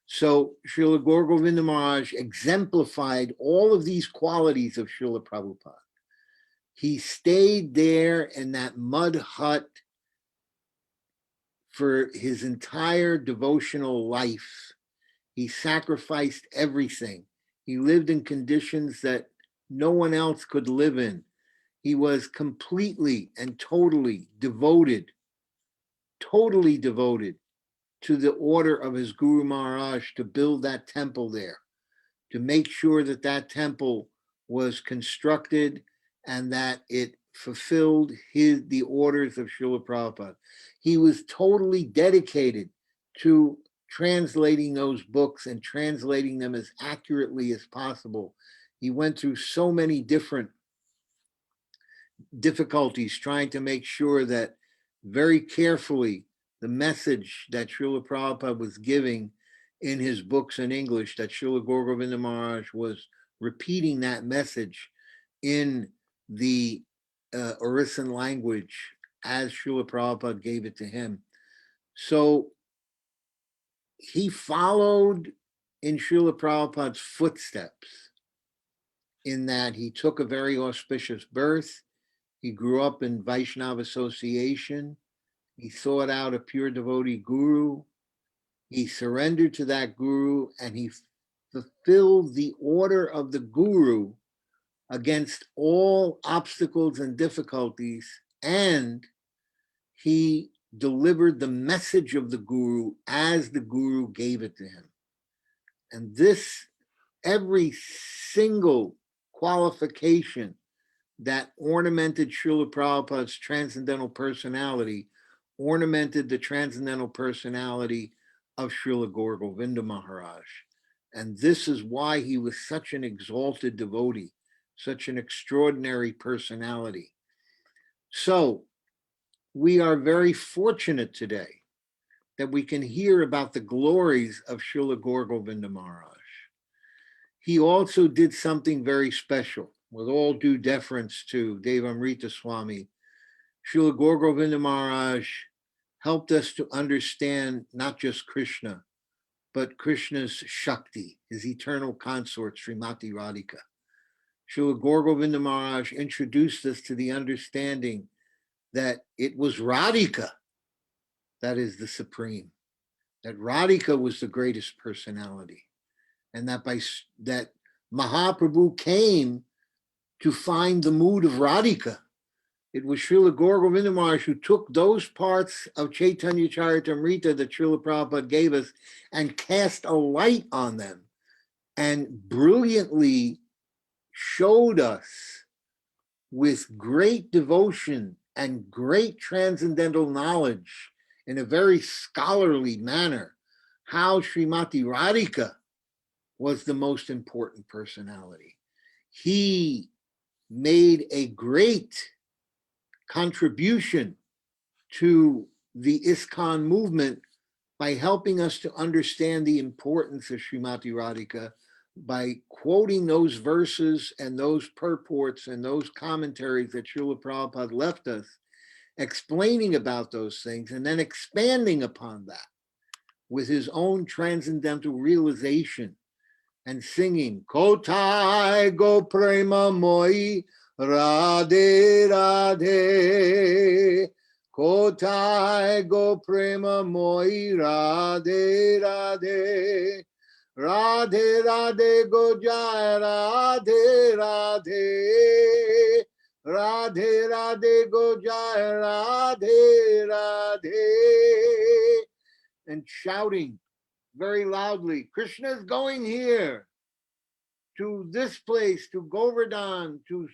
So Srila Gour Govinda Maharaj exemplified all of these qualities of Srila Prabhupada. He stayed there in that mud hut for his entire devotional life. He sacrificed everything. He lived in conditions that no one else could live in. He was completely and totally devoted to the order of his Guru Maharaj to build that temple there, to make sure that that temple was constructed and that it fulfilled the orders of Srila Prabhupada. He was totally dedicated to translating those books and translating them as accurately as possible. He went through so many different difficulties trying to make sure that very carefully the message that Srila Prabhupada was giving in his books in English, that Srila Gour Govinda Maharaj was repeating that message in the Orisan language as Srila Prabhupada gave it to him. So he followed in Srila Prabhupada's footsteps in that he took a very auspicious birth. He grew up in Vaishnava association. He sought out a pure devotee guru. He surrendered to that guru and he fulfilled the order of the guru against all obstacles and difficulties. And he delivered the message of the guru as the guru gave it to him. And this, every single qualification that ornamented Srila Prabhupada's transcendental personality, ornamented the transcendental personality of Srila Gour Govinda Maharaj. And this is why he was such an exalted devotee, such an extraordinary personality. So we are very fortunate today that we can hear about the glories of Srila Gour Govinda Maharaj. he also did something very special. With all due deference to Devamrita Swami, Srila Gour Govinda Maharaj helped us to understand not just Krishna, but Krishna's Shakti, his eternal consort, Srimati Radhika. Srila Gour Govinda Maharaj introduced us to the understanding that it was Radhika that is the supreme, that Radhika was the greatest personality, and that Mahaprabhu came to find the mood of Radhika. It was Srila Gour Govinda Maharaj who took those parts of Chaitanya Charitamrita that Srila Prabhupada gave us and cast a light on them and brilliantly showed us with great devotion and great transcendental knowledge in a very scholarly manner how Srimati Radhika was the most important personality. He made a great contribution to the ISKCON movement by helping us to understand the importance of Srimati Radhika by quoting those verses and those purports and those commentaries that Srila Prabhupada left us, explaining about those things and then expanding upon that with his own transcendental realization and singing, Kotai go prema moi, Radhe Radhe, Kotai go prema moi, Radhe Radhe, Radhe Radhe go jai, Radhe Radhe, Radhe Radhe go jai, Radhe Radhe, and shouting very loudly, Krishna is going here, to this place, to Govardhan, to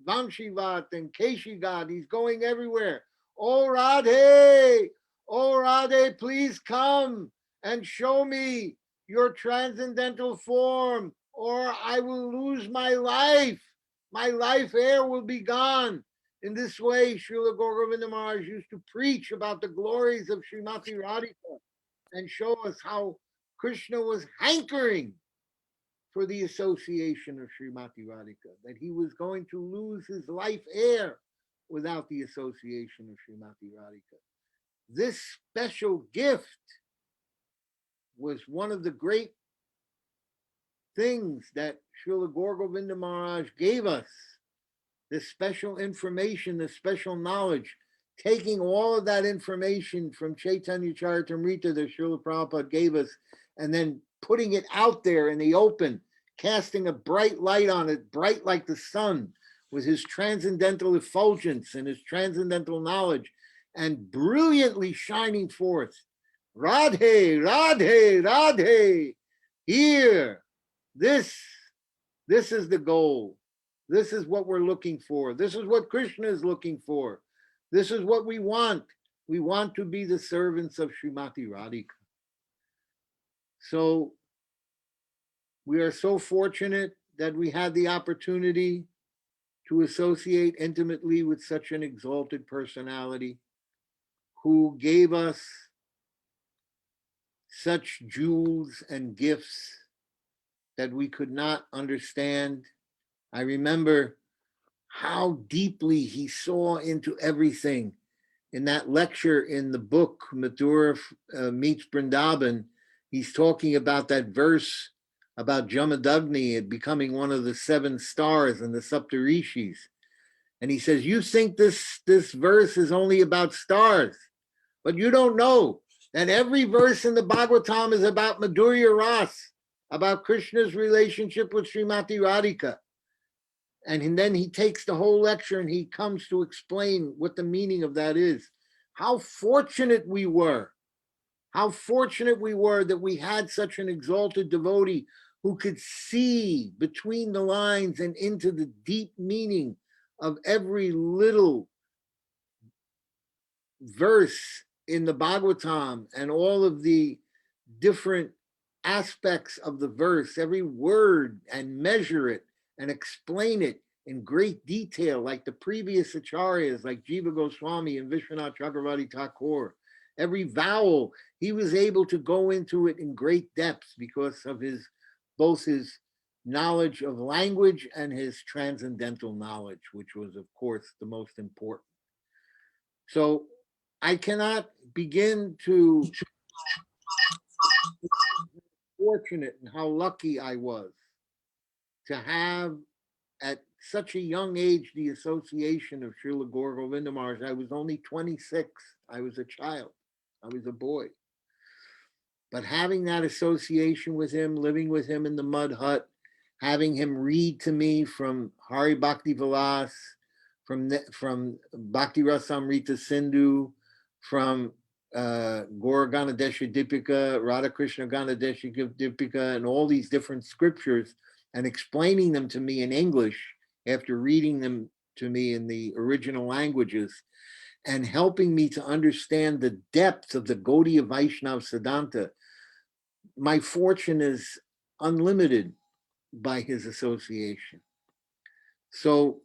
Vamshivat and Keshigat. He's going everywhere. Oh Radhe, please come and show me your transcendental form, or I will lose my life. My life air will be gone. In this way, Srila Gour Govinda Maharaj used to preach about the glories of Srimati Radhika and show us how Krishna was hankering for the association of Srimati Radhika, that he was going to lose his life air without the association of Srimati Radhika. This special gift was one of the great things that Srila Gour Govinda Maharaj gave us, this special information, this special knowledge, taking all of that information from Chaitanya Charitamrita that Srila Prabhupada gave us, and then putting it out there in the open, casting a bright light on it, bright like the sun, with his transcendental effulgence and his transcendental knowledge, and brilliantly shining forth. Radhe, Radhe, Radhe, here, this is the goal. This is what we're looking for. This is what Krishna is looking for. This is what we want. We want to be the servants of Srimati Radhika. So we are so fortunate that we had the opportunity to associate intimately with such an exalted personality who gave us such jewels and gifts that we could not understand. I remember how deeply he saw into everything. In that lecture in the book, Mathura Meets Vrindavan, he's talking about that verse about Jamadagni becoming one of the 7 stars in the Saptarishis. And he says, you think this verse is only about stars, but you don't know that every verse in the Bhagavatam is about Madhurya Rasa, about Krishna's relationship with Srimati Radhika. And then he takes the whole lecture and he comes to explain what the meaning of that is. How fortunate we were. How fortunate we were that we had such an exalted devotee who could see between the lines and into the deep meaning of every little verse in the Bhagavatam and all of the different aspects of the verse, every word, and measure it and explain it in great detail, like the previous acharyas, like Jiva Goswami and Vishwanath Chakravarti Thakur. Every vowel, he was able to go into it in great depths because of his both his knowledge of language and his transcendental knowledge, which was, of course, the most important. So I cannot begin to fortunate and how lucky I was to have at such a young age the association of Srila Gour Govinda Maharaj. I was only 26. I was a child. I was a boy. But having that association with him, living with him in the mud hut, having him read to me from Hari Bhakti Vilas, from Bhakti Rasamrita Sindhu, from Gaura Ganadesha Dipika, Radha Krishna Ganadesha Dipika, and all these different scriptures, and explaining them to me in English after reading them to me in the original languages, and helping me to understand the depth of the Gaudiya Vaishnava Siddhanta. My fortune is unlimited by his association. So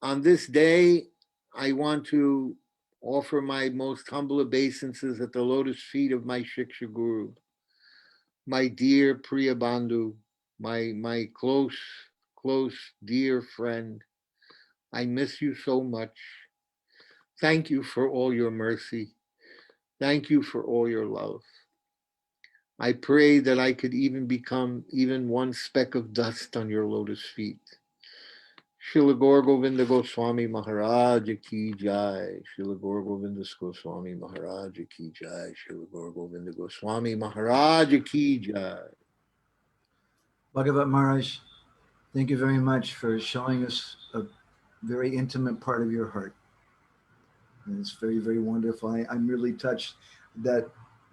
on this day, I want to offer my most humble obeisances at the lotus feet of my Shiksha Guru, my dear Priya Bandhu, my close, dear friend. I miss you so much. Thank you for all your mercy. Thank you for all your love. I pray that I could even become even one speck of dust on your lotus feet. Srila Gour Govinda Goswami Maharaja ki jai. Srila Gour Govinda Goswami Maharaja ki jai. Srila Gour Govinda Goswami Maharaja ki jai. Bhagavata Maharaj, thank you very much for showing us a very intimate part of your heart. And it's very, very wonderful. I'm really touched that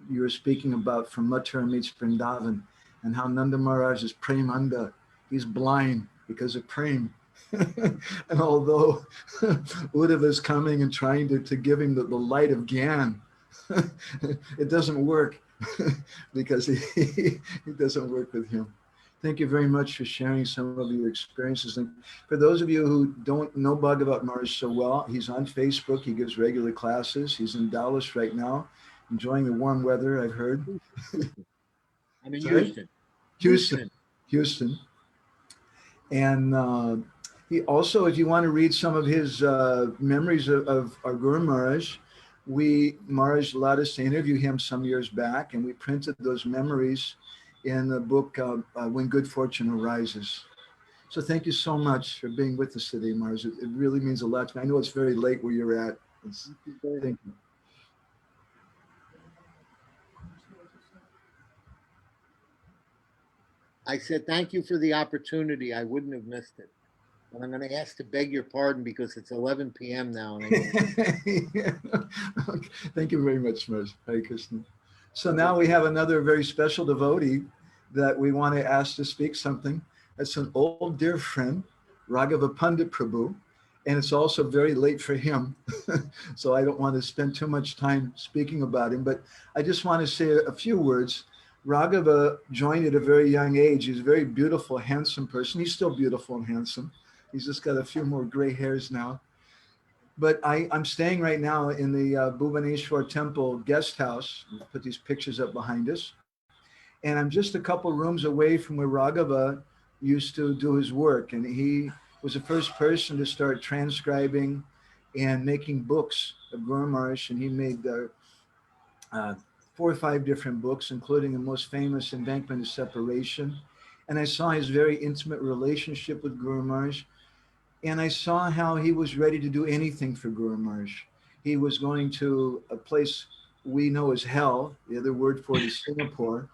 you were speaking about from Mathura meets Vrindavan and how Nanda Maharaj is Premanda. He's blind because of Prem. And although Uddhava is coming and trying to give him the light of Gyan, it doesn't work because it doesn't work with him. Thank you very much for sharing some of your experiences. And for those of you who don't know Bhagavata Maharaj so well, he's on Facebook. He gives regular classes. He's in Dallas right now, enjoying the warm weather, I've heard. I'm in Sorry? Houston. And he also, if you want to read some of his memories of our Guru Maharaj, Maharaj allowed us to interview him some years back, and we printed those memories in the book, When Good Fortune Arises. So thank you so much for being with us today, Maharaj. It really means a lot to me. I know it's very late where you're at. Thank you. I said, thank you for the opportunity. I wouldn't have missed it. And I'm going to ask to beg your pardon because it's 11 p.m. now. And Yeah. Okay. Thank you very much, Maharaj. Hare Krishna. So now we have another very special devotee that we want to ask to speak something. It's an old dear friend, Raghava Pandit Prabhu, and it's also very late for him. So I don't want to spend too much time speaking about him, but I just want to say a few words. Raghava joined at a very young age. He's a very beautiful, handsome person. He's still beautiful and handsome. He's just got a few more gray hairs now. But I'm staying right now in the Bhuvaneshwar Temple guest house. We'll put these pictures up behind us. And I'm just a couple rooms away from where Raghava used to do his work. And he was the first person to start transcribing and making books of Guru Maharaj. And he made 4 or 5 different books, including the most famous, Embankment of Separation. And I saw his very intimate relationship with Guru Maharaj. And I saw how he was ready to do anything for Guru Maharaj. He was going to a place we know as hell. The other word for it is Singapore.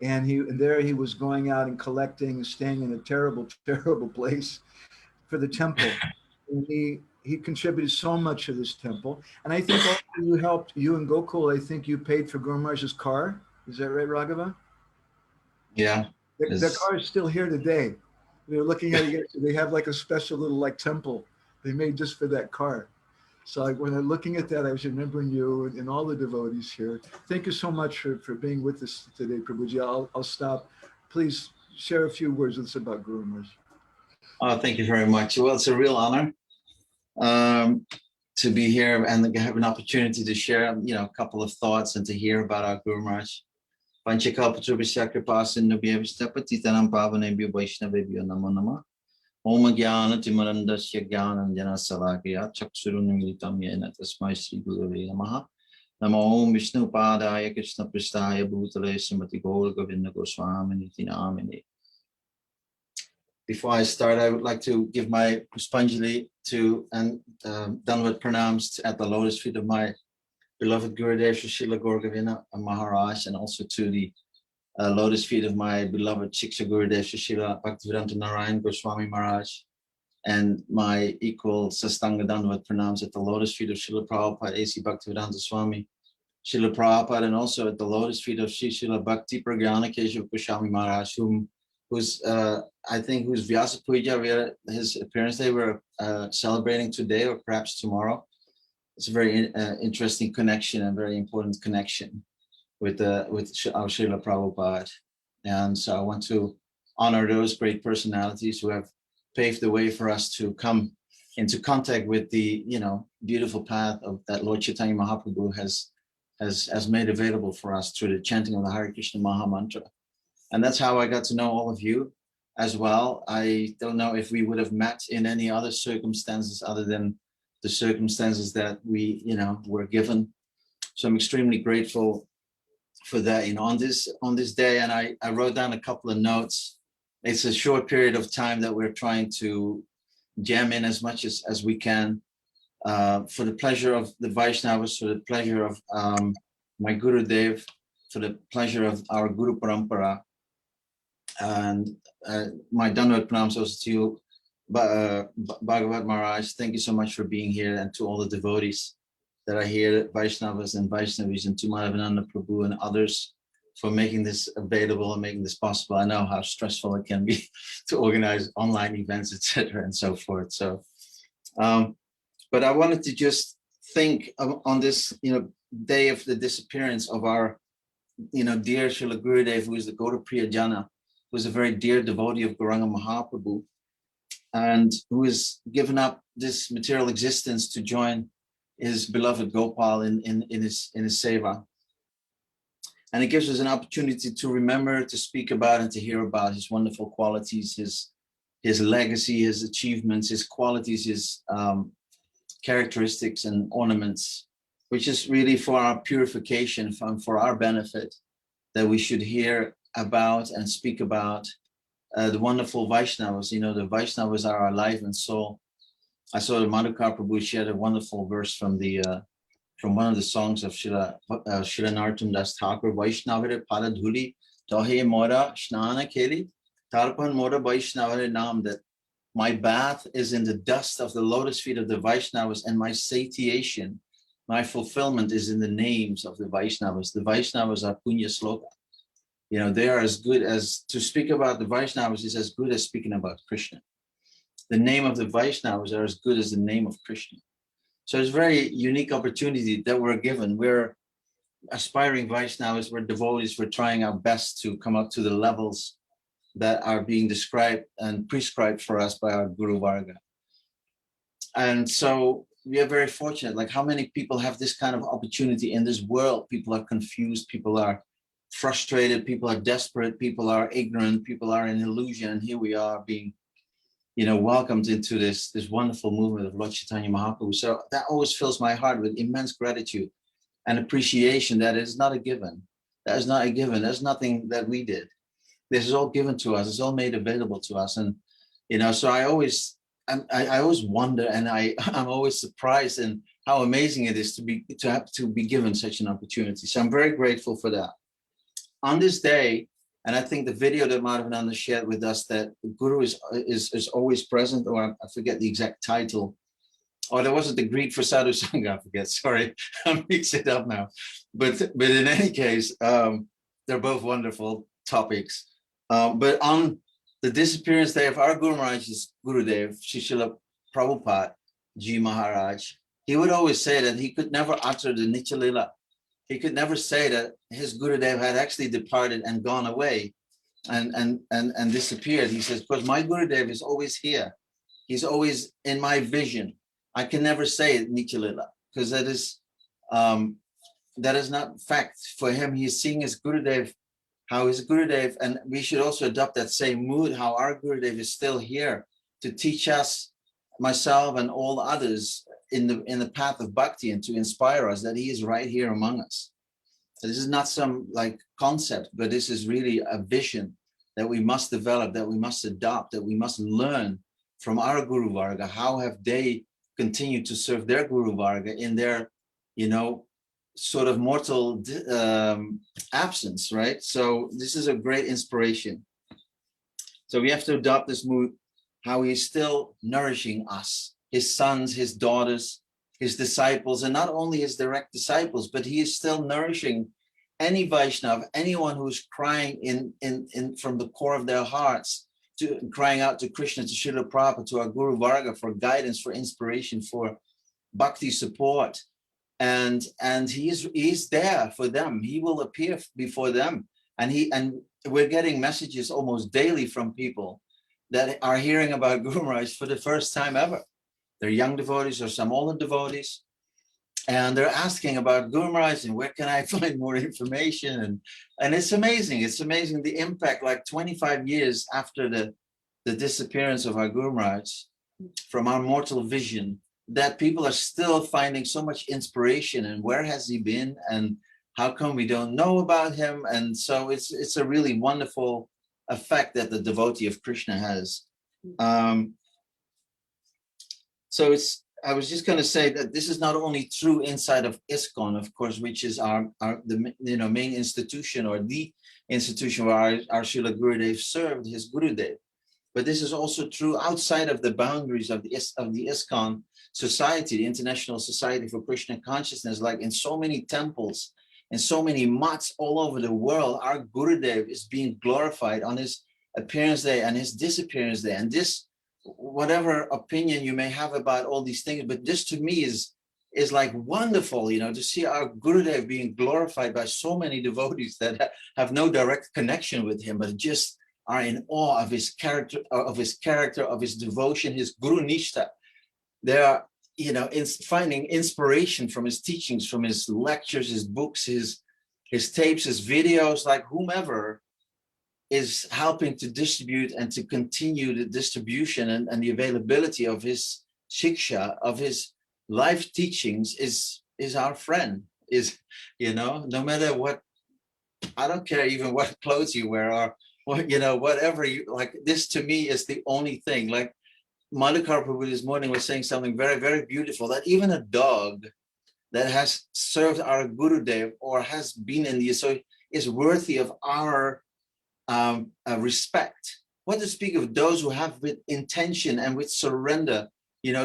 And there he was going out and collecting and staying in a terrible, terrible place for the temple. And he contributed so much to this temple. And I think also you helped, you and Gokul, I think you paid for Guru Maharaj's car. Is that right, Raghava? Yeah. The car is still here today. They're looking at it. They have like a special little like temple they made just for that car. So when I'm looking at that, I was remembering you and all the devotees here. Thank you so much for being with us today, Prabhuji. I'll stop. Please share a few words with us about Guru Maharaj. Oh, thank you very much. Well, it's a real honor to be here and have an opportunity to share, a couple of thoughts and to hear about our Guru Maharaj. Panchakalpatrubhisya kripasinubhya vistapatitanam pavanebhyo vaishnavebhyo namo namah. Om Jnana Timarandasya Jnananjana Salakaya Chaksurunamilitam Yena Tasmai Sri Gurave Namaha. Namo Om Vishnu Padaya Krishna Pristaya Bhutale Srimati Gour Govinda Goswami Niti Namine. Before I start, I would like to give my Puspanjali to and Dandavat pranams at the lotus feet of my beloved Gurudev Srila Gour Govinda Maharaj, and also to the lotus feet of my beloved Shiksha Gurudev Srila Bhaktivedanta Narayan Goswami Maharaj, and my equal Sastanga Dandavat pranams at the lotus feet of Srila Prabhupada A.C. Bhaktivedanta Swami, Srila Prabhupada, and also at the lotus feet of Srila Bhakti Pragyana Keshav Goswami Maharaj, whose Vyasa Puja, his appearance day, we're celebrating today or perhaps tomorrow. It's a very interesting connection and very important connection with our Srila Prabhupada. And so I want to honor those great personalities who have paved the way for us to come into contact with the beautiful path of that Lord Chaitanya Mahaprabhu has made available for us through the chanting of the Hare Krishna Maha Mantra. And that's how I got to know all of you as well. I don't know if we would have met in any other circumstances other than the circumstances that we were given. So I'm extremely grateful for that. On this day, and I wrote down a couple of notes. It's a short period of time that we're trying to jam in as much as we can for the pleasure of the Vaishnavas, for the pleasure of my Gurudev, for the pleasure of our Guru Parampara. And my Dandavat pranams also to you, Bhagavata Maharaja. Thank you so much for being here, and to all the devotees that are here, Vaishnavas and Vaishnavis, and to Madhavananda Prabhu and others for making this available and making this possible. I know how stressful it can be to organize online events, etc., and so forth. So, but I wanted to just think on this, day of the disappearance of our, dear Srila Gurudev, who is the Gauda Priyajana, who is a very dear devotee of Gauranga Mahaprabhu, and who has given up this material existence to join his beloved Gopal in his seva. And it gives us an opportunity to remember, to speak about, and to hear about his wonderful qualities, his legacy, his achievements, his qualities, his characteristics and ornaments, which is really for our purification, for our benefit, that we should hear about and speak about the wonderful Vaishnavas. The Vaishnavas are our life and soul. I saw the Madhukar Prabhu shared a wonderful verse from one of the songs of Srila Narottam Das Thakur, Vaishnavare Paladhuli, Tahe Mora Snana Keli, Tarpan Mora Vaishnavare Nam, that my bath is in the dust of the lotus feet of the Vaishnavas, and my satiation, my fulfillment is in the names of the Vaishnavas. The Vaishnavas are Punya Sloka. They are as good as, to speak about the Vaishnavas is as good as speaking about Krishna. The name of the Vaishnavas are as good as the name of Krishna. So it's a very unique opportunity that we're given. We're aspiring Vaishnavas, we're devotees, we're trying our best to come up to the levels that are being described and prescribed for us by our Guru Varga. And so we are very fortunate. Like, how many people have this kind of opportunity in this world? People are confused, people are frustrated, people are desperate, people are ignorant, people are in illusion, and here we are being welcomed into this wonderful movement of Lord Chaitanya Mahaprabhu. So that always fills my heart with immense gratitude and appreciation. That is not a given. That is not a given. There's nothing that we did. This is all given to us. It's all made available to us. And so I always wonder, and I'm always surprised in how amazing it is to be given such an opportunity. So I'm very grateful for that. On this day, and I think the video that Madhavananda shared with us, that the Guru is always present, or I forget the exact title, or there wasn't the Greek for Sadhu Sanga, I forget, sorry, I'm mixing it up now. But in any case, they're both wonderful topics. But on the disappearance day of our Guru Maharaj's Gurudev, Srila Prabhupada Ji Maharaj, he would always say that he could never utter the Nitya Lila. He could never say that his Gurudev had actually departed and gone away and disappeared. He says, because my Gurudev is always here. He's always in my vision. I can never say Nitya Lila, because that is not fact. For him, he's seeing his Gurudev how his Gurudev, and we should also adopt that same mood, how our Gurudev is still here to teach us, myself and all others, in the path of bhakti, and to inspire us that he is right here among us. So this is not some like concept, but this is really a vision that we must develop, that we must adopt, that we must learn from our Guru Varga. How have they continued to serve their Guru Varga in their, you know, sort of mortal absence, right? So this is a great inspiration. So we have to adopt this mood, how he's still nourishing us, his sons, his daughters, his disciples, and not only his direct disciples, but he is still nourishing any Vaishnava, anyone who's crying in from the core of their hearts, to crying out to Krishna, to Srila Prabhupada, to our Guru Varga for guidance, for inspiration, for bhakti support. And he's there for them. He will appear before them. And we're getting messages almost daily from people that are hearing about Guru Maharaj for the first time ever. They're young devotees or some older devotees. And they're asking about Guru Maharaj and where can I find more information? And it's amazing. It's amazing the impact, like 25 years after the disappearance of our Guru Maharaj from our mortal vision, that people are still finding so much inspiration. And where has he been? And how come we don't know about him? And so it's a really wonderful effect that the devotee of Krishna has. So I was just going to say that this is not only true inside of ISKCON, of course, which is the main institution, or the institution where our Srila Gurudev served his Gurudev, but this is also true outside of the boundaries of the ISKCON society, the International Society for Krishna Consciousness. Like in so many temples, in so many mats all over the world, our Gurudev is being glorified on his appearance day and his disappearance day. And this, whatever opinion you may have about all these things, but this to me is like wonderful, to see our Gurudev being glorified by so many devotees that have no direct connection with him, but just are in awe of his character, of his devotion, his Guru Nishtha. They are, finding inspiration from his teachings, from his lectures, his books, his tapes, his videos, like whomever is helping to distribute and to continue the distribution and the availability of his shiksha, of his life teachings is our friend, no matter what, I don't care even what clothes you wear or what, whatever you like, this to me is the only thing. Like Madhukar Prabhu this morning was saying something very, very beautiful, that even a dog that has served our Gurudev or has been in the association is worthy of our respect. What to speak of those who have with intention and with surrender,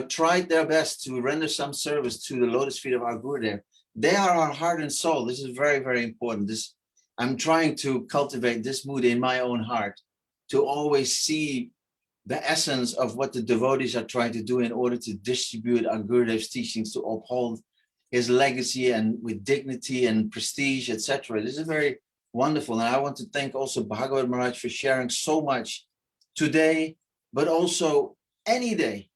tried their best to render some service to the lotus feet of our Gurudev. They are our heart and soul. This is very, very important. I'm trying to cultivate this mood in my own heart, to always see the essence of what the devotees are trying to do in order to distribute our Gurudev's teachings, to uphold his legacy and with dignity and prestige, etc. This is very wonderful. And I want to thank also Bhagavata Maharaja for sharing so much today, but also any day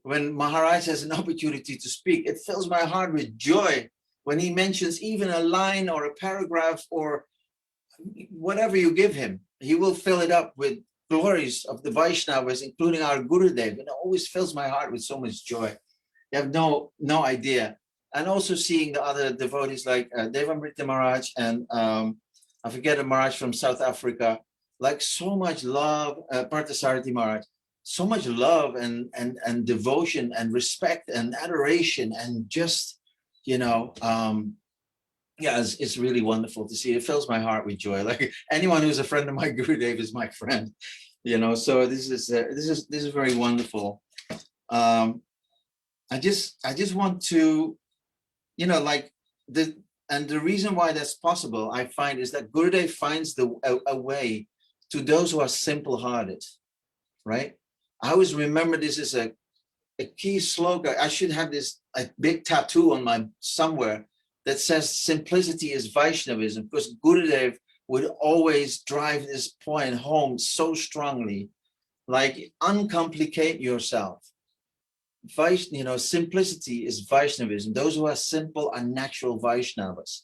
when Maharaj has an opportunity to speak. It fills my heart with joy when he mentions even a line or a paragraph or whatever you give him. He will fill it up with glories of the Vaishnavas, including our Gurudev. It always fills my heart with so much joy. You have no idea. And also seeing the other devotees like Devamrita Maharaja and I forget a Maharaj from South Africa, like so much love, Partha Sarathi Maharaja, so much love and devotion and respect and adoration and just, it's really wonderful to see. It fills my heart with joy. Like anyone who's a friend of my Gurudev is my friend, so this is very wonderful. I just want to, and the reason why that's possible, I find, is that Gurudev finds a way to those who are simple-hearted, right? I always remember this is a key slogan. I should have this a big tattoo on my somewhere that says simplicity is Vaishnavism, because Gurudev would always drive this point home so strongly, like uncomplicate yourself. Simplicity is Vaishnavism. Those who are simple are natural Vaishnavas.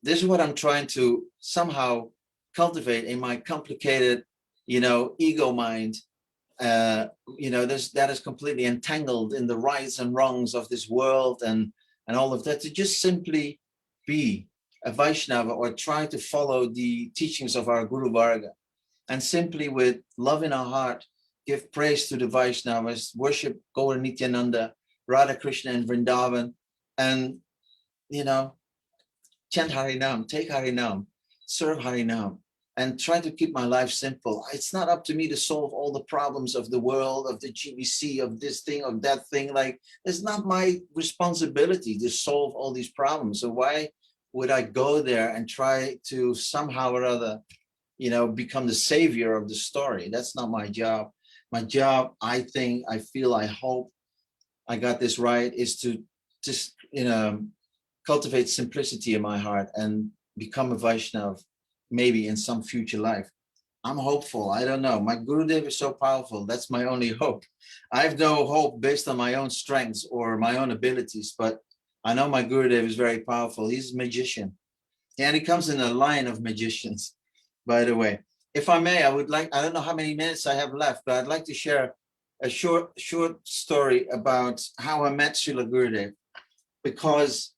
This is what I'm trying to somehow cultivate in my complicated, ego mind, that is completely entangled in the rights and wrongs of this world and all of that, to just simply be a Vaishnava or try to follow the teachings of our Guru Varga, and simply with love in our heart, give praise to the Vaishnavas, worship Gaur Nityananda, Radha Krishna and Vrindavan, and, chant Harinam, take Harinam, serve Harinam, and try to keep my life simple. It's not up to me to solve all the problems of the world, of the GBC, of this thing, of that thing. Like, it's not my responsibility to solve all these problems. So why would I go there and try to somehow or other, become the savior of the story? That's not my job. My job, I feel, I hope I got this right, is to just, cultivate simplicity in my heart and become a Vaishnav, maybe in some future life. I'm hopeful. I don't know. My Gurudev is so powerful. That's my only hope. I have no hope based on my own strengths or my own abilities, but I know my Gurudev is very powerful. He's a magician. And he comes in a line of magicians, by the way. If I may, I don't know how many minutes I have left, but I'd like to share a short story about how I met Srila Gurudev, because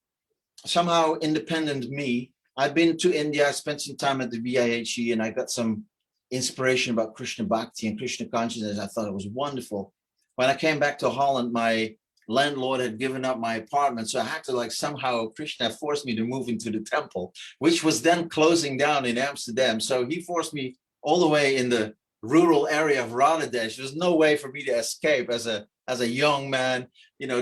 somehow independent me, I've been to India, I spent some time at the VIHE, and I got some inspiration about Krishna Bhakti and Krishna consciousness. I thought it was wonderful. When I came back to Holland, my landlord had given up my apartment, so I had to somehow, Krishna forced me to move into the temple, which was then closing down in Amsterdam. So he forced me all the way in the rural area of Radhadesh. There's no way for me to escape as a young man,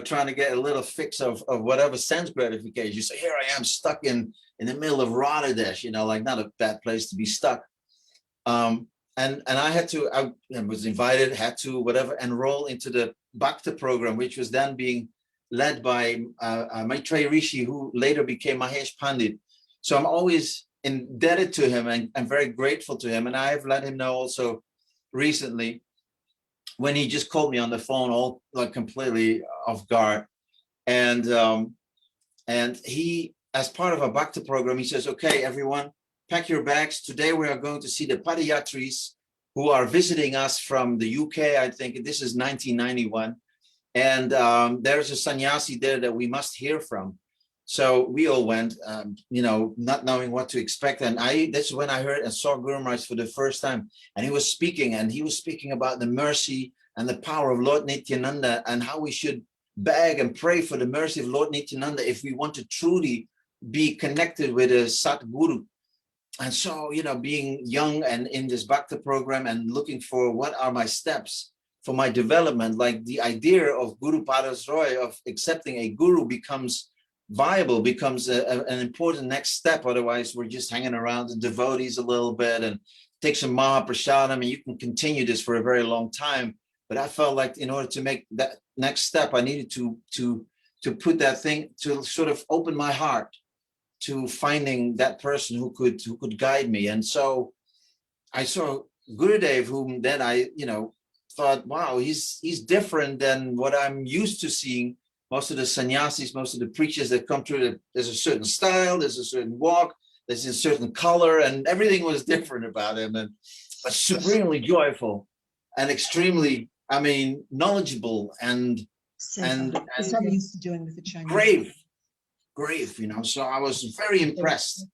trying to get a little fix of whatever sense gratification. So here I am stuck in the middle of Radhadesh, not a bad place to be stuck. And I was invited, had to enroll into the Bhakta program, which was then being led by Maitreya Rishi, who later became Mahesh Pandit. So I'm always indebted to him and I'm very grateful to him. And I've let him know also recently, when he just called me on the phone, all completely off guard. And he, as part of a Bhakta program, he says, okay, everyone, pack your bags. Today we are going to see the Padayatris who are visiting us from the UK. I think this is 1991. And there's a sannyasi there that we must hear from. So we all went, not knowing what to expect. And that's when I heard and saw Guru Maharaj for the first time. And he was speaking about the mercy and the power of Lord Nityananda, and how we should beg and pray for the mercy of Lord Nityananda if we want to truly be connected with a Satguru. And so, being young and in this Bhakta program and looking for what are my steps for my development, like the idea of Guru Padasroy, of accepting a guru, becomes viable, becomes an important next step. Otherwise, we're just hanging around the devotees a little bit and take some Mahaprasadam, and you can continue this for a very long time. But I felt like in order to make that next step, I needed to put that thing, to sort of open my heart to finding that person who could guide me. And so I saw Gurudev, whom then I, thought, wow, he's different than what I'm used to seeing. Most of the sannyasis, most of the preachers that come through, there's a certain style, there's a certain walk, there's a certain color, and everything was different about him, and but supremely joyful and extremely, knowledgeable and That's what I'm used to doing with the Chinese. Grave, so I was very impressed.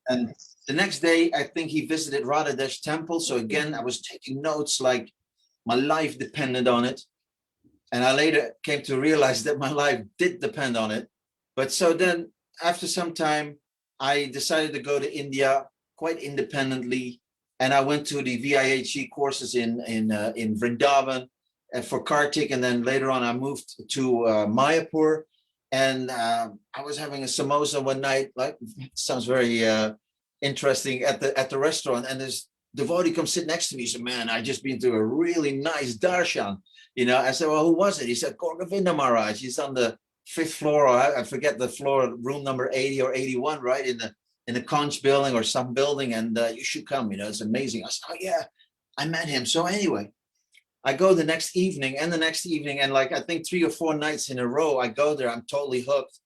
And the next day, I think he visited Radhadesh temple. So again, I was taking notes like my life depended on it. And I later came to realize that my life did depend on it. But so then after some time, I decided to go to India quite independently. And I went to the VIHE courses in Vrindavan for Kartik. And then later on, I moved to Mayapur. And I was having a samosa one night, sounds very interesting, at the restaurant. And this devotee comes sit next to me. He said, man, I just been to a really nice darshan. I said, well, who was it? He said, Gour Govinda Maharaj. He's on the 5th floor, or I forget the floor, room number 80 or 81, right? In the conch building or some building. And you should come, it's amazing. I said, oh yeah, I met him. So anyway, I go the next evening, and I think 3 or 4 nights in a row, I go there, I'm totally hooked.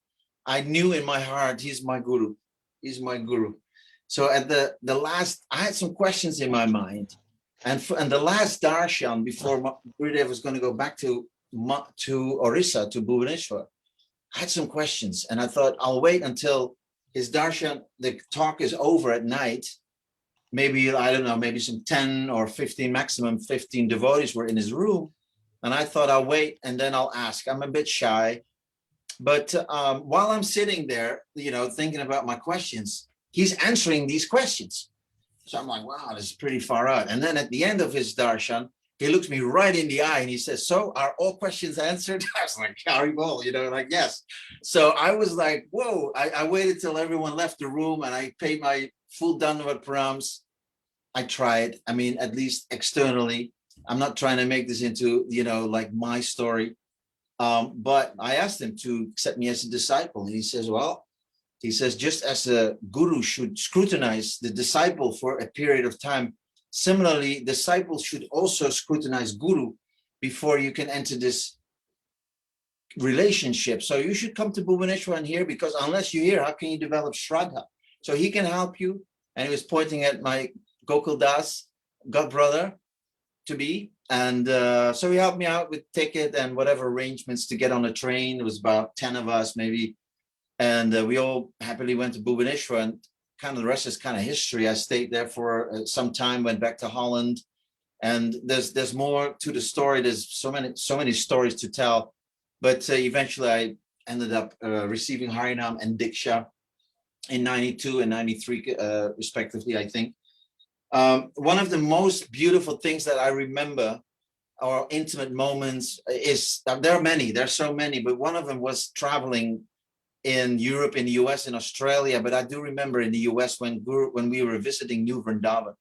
I knew in my heart, he's my guru. He's my guru. So at the last, I had some questions in my mind, and the last darshan before Gurudev was going to go back to Orissa, to Bhubaneswar, I had some questions, and I thought I'll wait until his darshan, the talk is over at night. Maybe, I don't know, maybe some 10 or 15, maximum 15 devotees were in his room. And I thought I'll wait and then I'll ask. I'm a bit shy. But while I'm sitting there, you know, thinking about my questions, he's answering these questions. So I'm like, wow, this is pretty far out. And then at the end of his darshan, he looks me right in the eye and he says, so are all questions answered? I was like, Haribol, you know, like, yes. So I was like, whoa, I waited till everyone left the room and I paid my full Dandavat pranams. I tried, I mean, at least externally. I'm not trying to make this into, you know, like my story. But I asked him to accept me as a disciple. And he says, well, he says, just as a guru should scrutinize the disciple for a period of time, similarly, disciples should also scrutinize guru before you can enter this relationship. So you should come to Bhubaneswar and hear, because unless you're here, how can you develop Shraddha? So he can help you. And he was pointing at my Gokul Das, godbrother to be. And so he helped me out with ticket and whatever arrangements to get on a train. It was about 10 of us maybe. And we all happily went to Bhubaneswar, and kind of the rest is kind of history. I stayed there for some time, went back to Holland. And there's more to the story. There's so many stories to tell. But eventually I ended up receiving Harinam and Diksha in 92 and 93 respectively, I think. One of the most beautiful things that I remember, or intimate moments, is there are many, there's so many, but one of them was traveling in Europe, in the US, in Australia. But I do remember in the US when we were visiting New Vrindavan.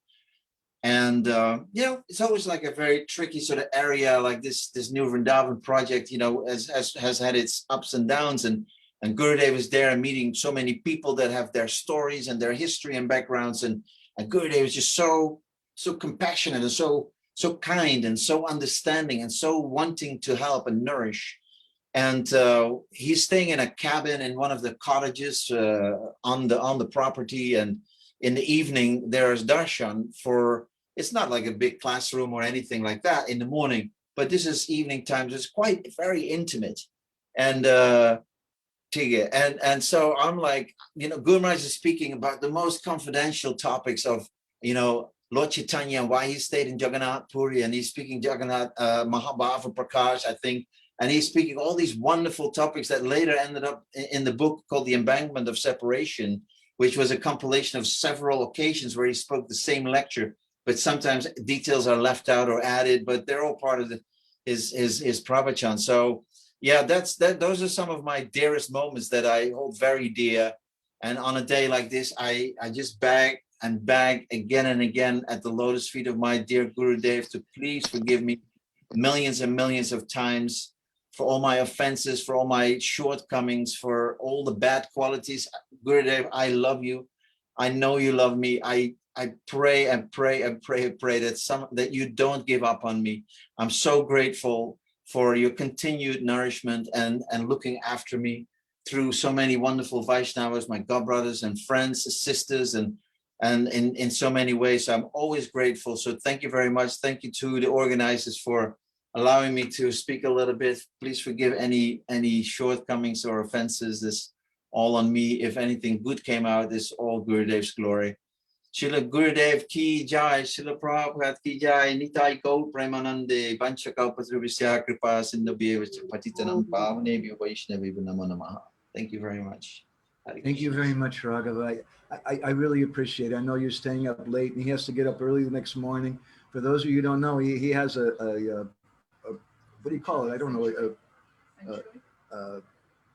And you know, it's always like a very tricky sort of area, like this New Vrindavan project, you know, has had its ups and downs, and Gurudev is there and meeting so many people that have their stories and their history and backgrounds, and Gurudev is just so compassionate and so kind and so understanding and so wanting to help and nourish. And he's staying in a cabin in one of the cottages on the property, and in the evening there's darshan for. It's not like a big classroom or anything like that in the morning, but this is evening times. It's quite very intimate. And so I'm like, you know, Guru Maharaj is speaking about the most confidential topics of, you know, Lord Chaitanya and why he stayed in Jagannath Puri, and he's speaking Jagannath Mahabhava Prakash, I think, and he's speaking all these wonderful topics that later ended up in the book called The Embankment of Separation, which was a compilation of several occasions where he spoke the same lecture, but sometimes details are left out or added, but they're all part of his pravachan. So yeah, those are some of my dearest moments that I hold very dear. And on a day like this, I just beg again and again at the lotus feet of my dear Gurudev to please forgive me millions and millions of times for all my offenses, for all my shortcomings, for all the bad qualities. Gurudev, I love you. I know you love me. I pray and pray and pray and pray that you don't give up on me. I'm so grateful for your continued nourishment and looking after me through so many wonderful Vaishnavas, my godbrothers and friends, sisters, and in so many ways. So I'm always grateful. So thank you very much. Thank you to the organizers for allowing me to speak a little bit. Please forgive any shortcomings or offenses. This all on me. If anything good came out, this all Gurudev's glory. Srila Gurudev ki jai, Srila Prabhupada ki jai, Nitai Gaur Premanande, Panchakalpatrubhisya Kripa Sindhubhyevacha Patitanam Pavanebhyo Vaishnavibhyo Namo Namaha. Thank you very much. Thank you very much, Raghava. I really appreciate it. I know you're staying up late, and he has to get up early the next morning. For those of you who don't know, he has a what do you call it? I don't know, a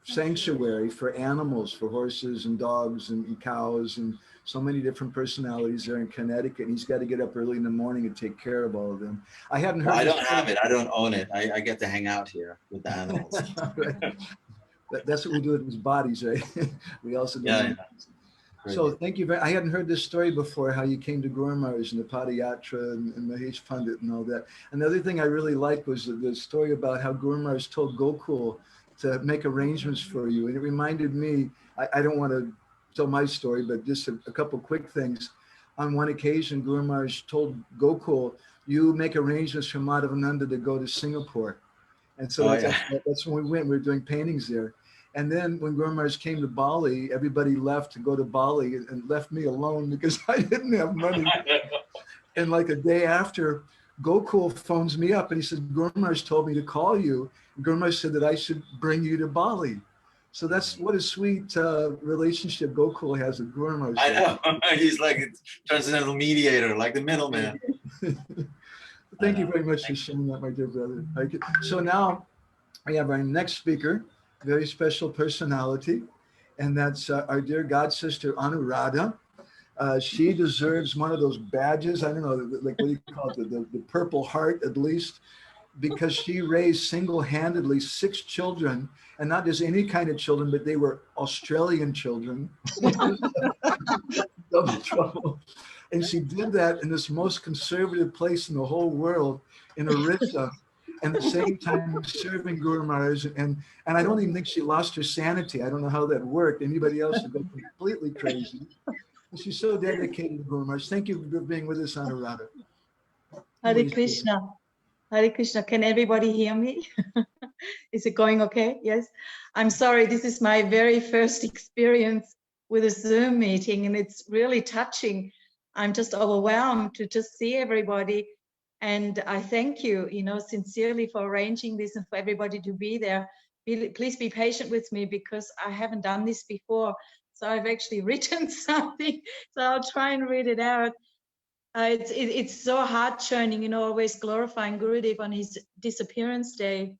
sanctuary for animals, for horses and dogs and cows, and so many different personalities there in Connecticut. And he's got to get up early in the morning and take care of all of them. I hadn't heard. Well, I don't have it. I don't own it. I get to hang out here with the animals. Right. That's what we do with his bodies, right? We also do. Yeah. So thank you. I hadn't heard this story before, how you came to Guru Maharaj and the Padayatra and Mahesh Pandit and all that. Another thing I really liked was the story about how Guru Maharaj told Gokul to make arrangements for you. And it reminded me, I don't want to tell my story, but just a couple quick things. On one occasion, Guru Maharaj told Gokul, you make arrangements for Madhavananda to go to Singapore. And so that's when we went. We were doing paintings there. And then when Guru Maharaj came to Bali, everybody left to go to Bali and left me alone because I didn't have money. And like a day after, Gokul phones me up and he said, Guru Maharaj told me to call you. Guru Maharaj said that I should bring you to Bali. So that's what a sweet relationship Gokul has with Guru Maharaj. I know. He's like a transcendental mediator, like the middleman. Thank you very much for sharing that, my dear brother. So now we have our next speaker, very special personality, and that's our dear God sister Anuradha. She deserves one of those badges. I don't know, like what do you call it, the Purple Heart at least, because she raised single-handedly 6 children, and not just any kind of children, but they were Australian children. Double trouble. And she did that in this most conservative place in the whole world, in Orissa, and at the same time serving Guru Maharaj. And I don't even think she lost her sanity. I don't know how that worked. Anybody else would go completely crazy. And she's so dedicated to Guru Maharaj. Thank you for being with us, Anuradha. Hare Krishna. Hare Krishna. Can everybody hear me? Is it going okay? Yes. I'm sorry. This is my very first experience with a Zoom meeting, and it's really touching. I'm just overwhelmed to just see everybody. And I thank you, sincerely for arranging this and for everybody to be there. Please be patient with me because I haven't done this before. So I've actually written something. So I'll try and read it out. It's so heart-churning, always glorifying Gurudev on his disappearance day.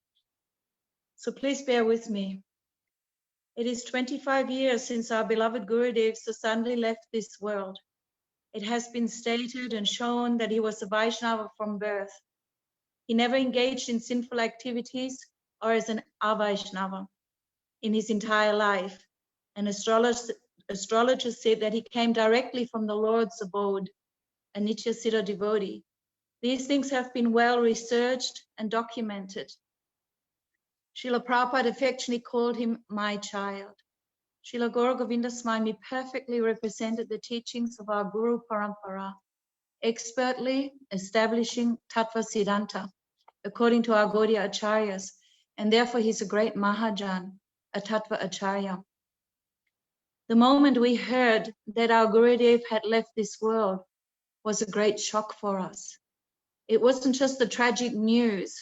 So please bear with me. It is 25 years since our beloved Gurudev so suddenly left this world. It has been stated and shown that he was a Vaishnava from birth. He never engaged in sinful activities or as an Avaishnava in his entire life. And astrologers said that he came directly from the Lord's abode, a Nitya Siddha devotee. These things have been well researched and documented. Srila Prabhupada affectionately called him my child. Srila Gour Govinda Swami perfectly represented the teachings of our Guru Parampara, expertly establishing Tattva Siddhanta according to our Gaudiya Acharyas, and therefore he's a great Mahajan, a Tattva Acharya. The moment we heard that our Gurudev had left this world was a great shock for us. It wasn't just the tragic news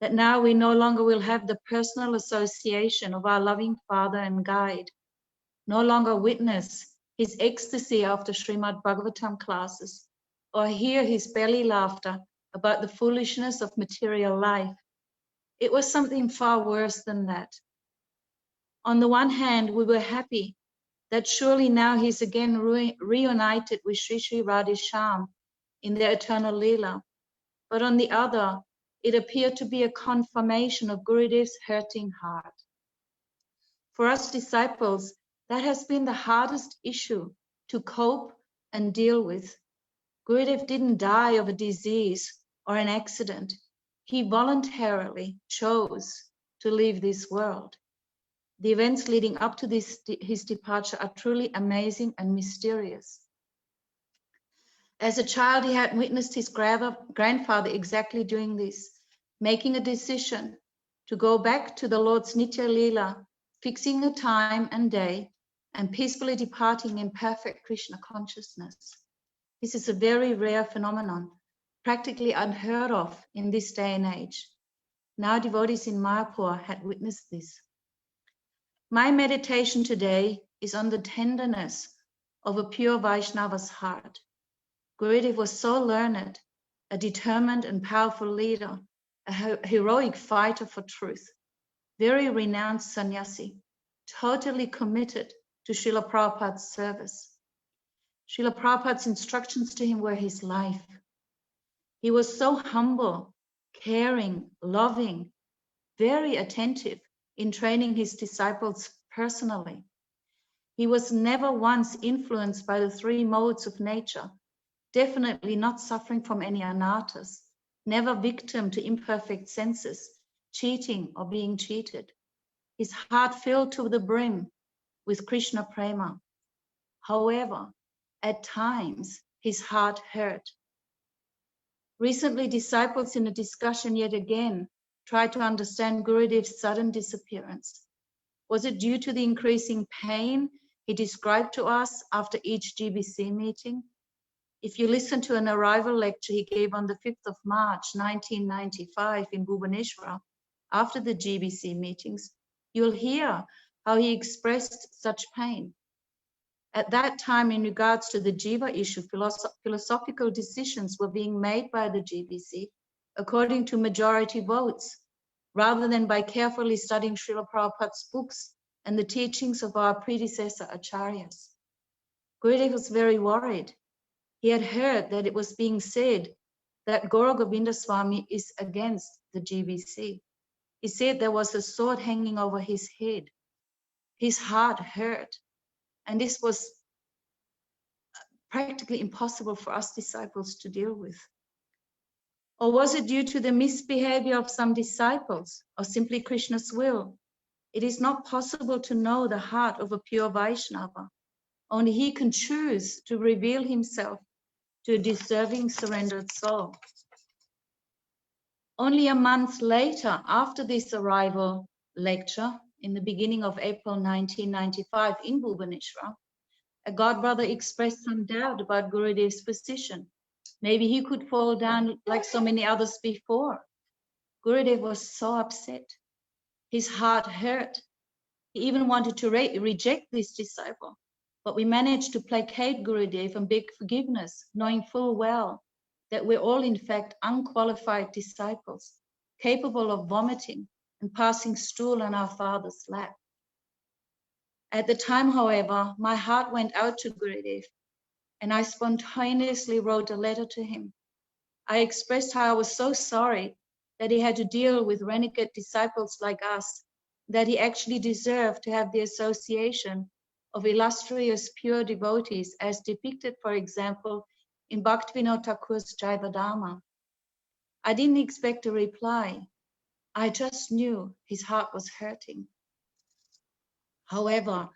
that now we no longer will have the personal association of our loving Father and Guide, no longer witness his ecstasy after Srimad Bhagavatam classes, or hear his belly laughter about the foolishness of material life. It was something far worse than that. On the one hand, we were happy that surely now he's again reunited with Sri Sri Radhesham in their eternal Leela. But on the other, it appeared to be a confirmation of Gurudev's hurting heart. For us disciples, that has been the hardest issue to cope and deal with. Gurudev didn't die of a disease or an accident. He voluntarily chose to leave this world. The events leading up to his departure are truly amazing and mysterious. As a child, he had witnessed his grandfather exactly doing this, making a decision to go back to the Lord's Nitya Leela, fixing a time and day, and peacefully departing in perfect Krishna consciousness. This is a very rare phenomenon, practically unheard of in this day and age. Now devotees in Mayapur had witnessed this. My meditation today is on the tenderness of a pure Vaishnava's heart. Gurudev was so learned, a determined and powerful leader, a heroic fighter for truth, very renowned sannyasi, totally committed to Srila Prabhupada's service. Srila Prabhupada's instructions to him were his life. He was so humble, caring, loving, very attentive in training his disciples personally. He was never once influenced by the 3 modes of nature, definitely not suffering from any anarthas, never victim to imperfect senses, cheating or being cheated. His heart filled to the brim with Krishna prema. However, at times, his heart hurt. Recently, disciples in a discussion yet again tried to understand Gurudev's sudden disappearance. Was it due to the increasing pain he described to us after each GBC meeting? If you listen to an arrival lecture he gave on the 5th of March, 1995 in Bhubaneswar, after the GBC meetings, you'll hear how he expressed such pain. At that time, in regards to the Jiva issue, philosophical decisions were being made by the GBC according to majority votes, rather than by carefully studying Srila Prabhupada's books and the teachings of our predecessor acharyas. Gurudev was very worried. He had heard that it was being said that Gour Govinda Swami is against the GBC. He said there was a sword hanging over his head. His heart hurt. And this was practically impossible for us disciples to deal with. Or was it due to the misbehavior of some disciples, or simply Krishna's will? It is not possible to know the heart of a pure Vaishnava. Only he can choose to reveal himself to a deserving surrendered soul. Only a month later, after this arrival lecture, in the beginning of April 1995 in Bhubaneswar, a godbrother expressed some doubt about Gurudev's position. Maybe he could fall down like so many others before. Gurudev was so upset. His heart hurt. He even wanted to reject this disciple. But we managed to placate Gurudev and beg forgiveness, knowing full well that we're all in fact unqualified disciples, capable of vomiting and passing stool on our Father's lap. At the time, however, my heart went out to Gurudev, and I spontaneously wrote a letter to him. I expressed how I was so sorry that he had to deal with renegade disciples like us, that he actually deserved to have the association of illustrious pure devotees as depicted, for example, in Bhaktivinoda Thakur's Jaivadharma. I didn't expect a reply. I just knew his heart was hurting. However,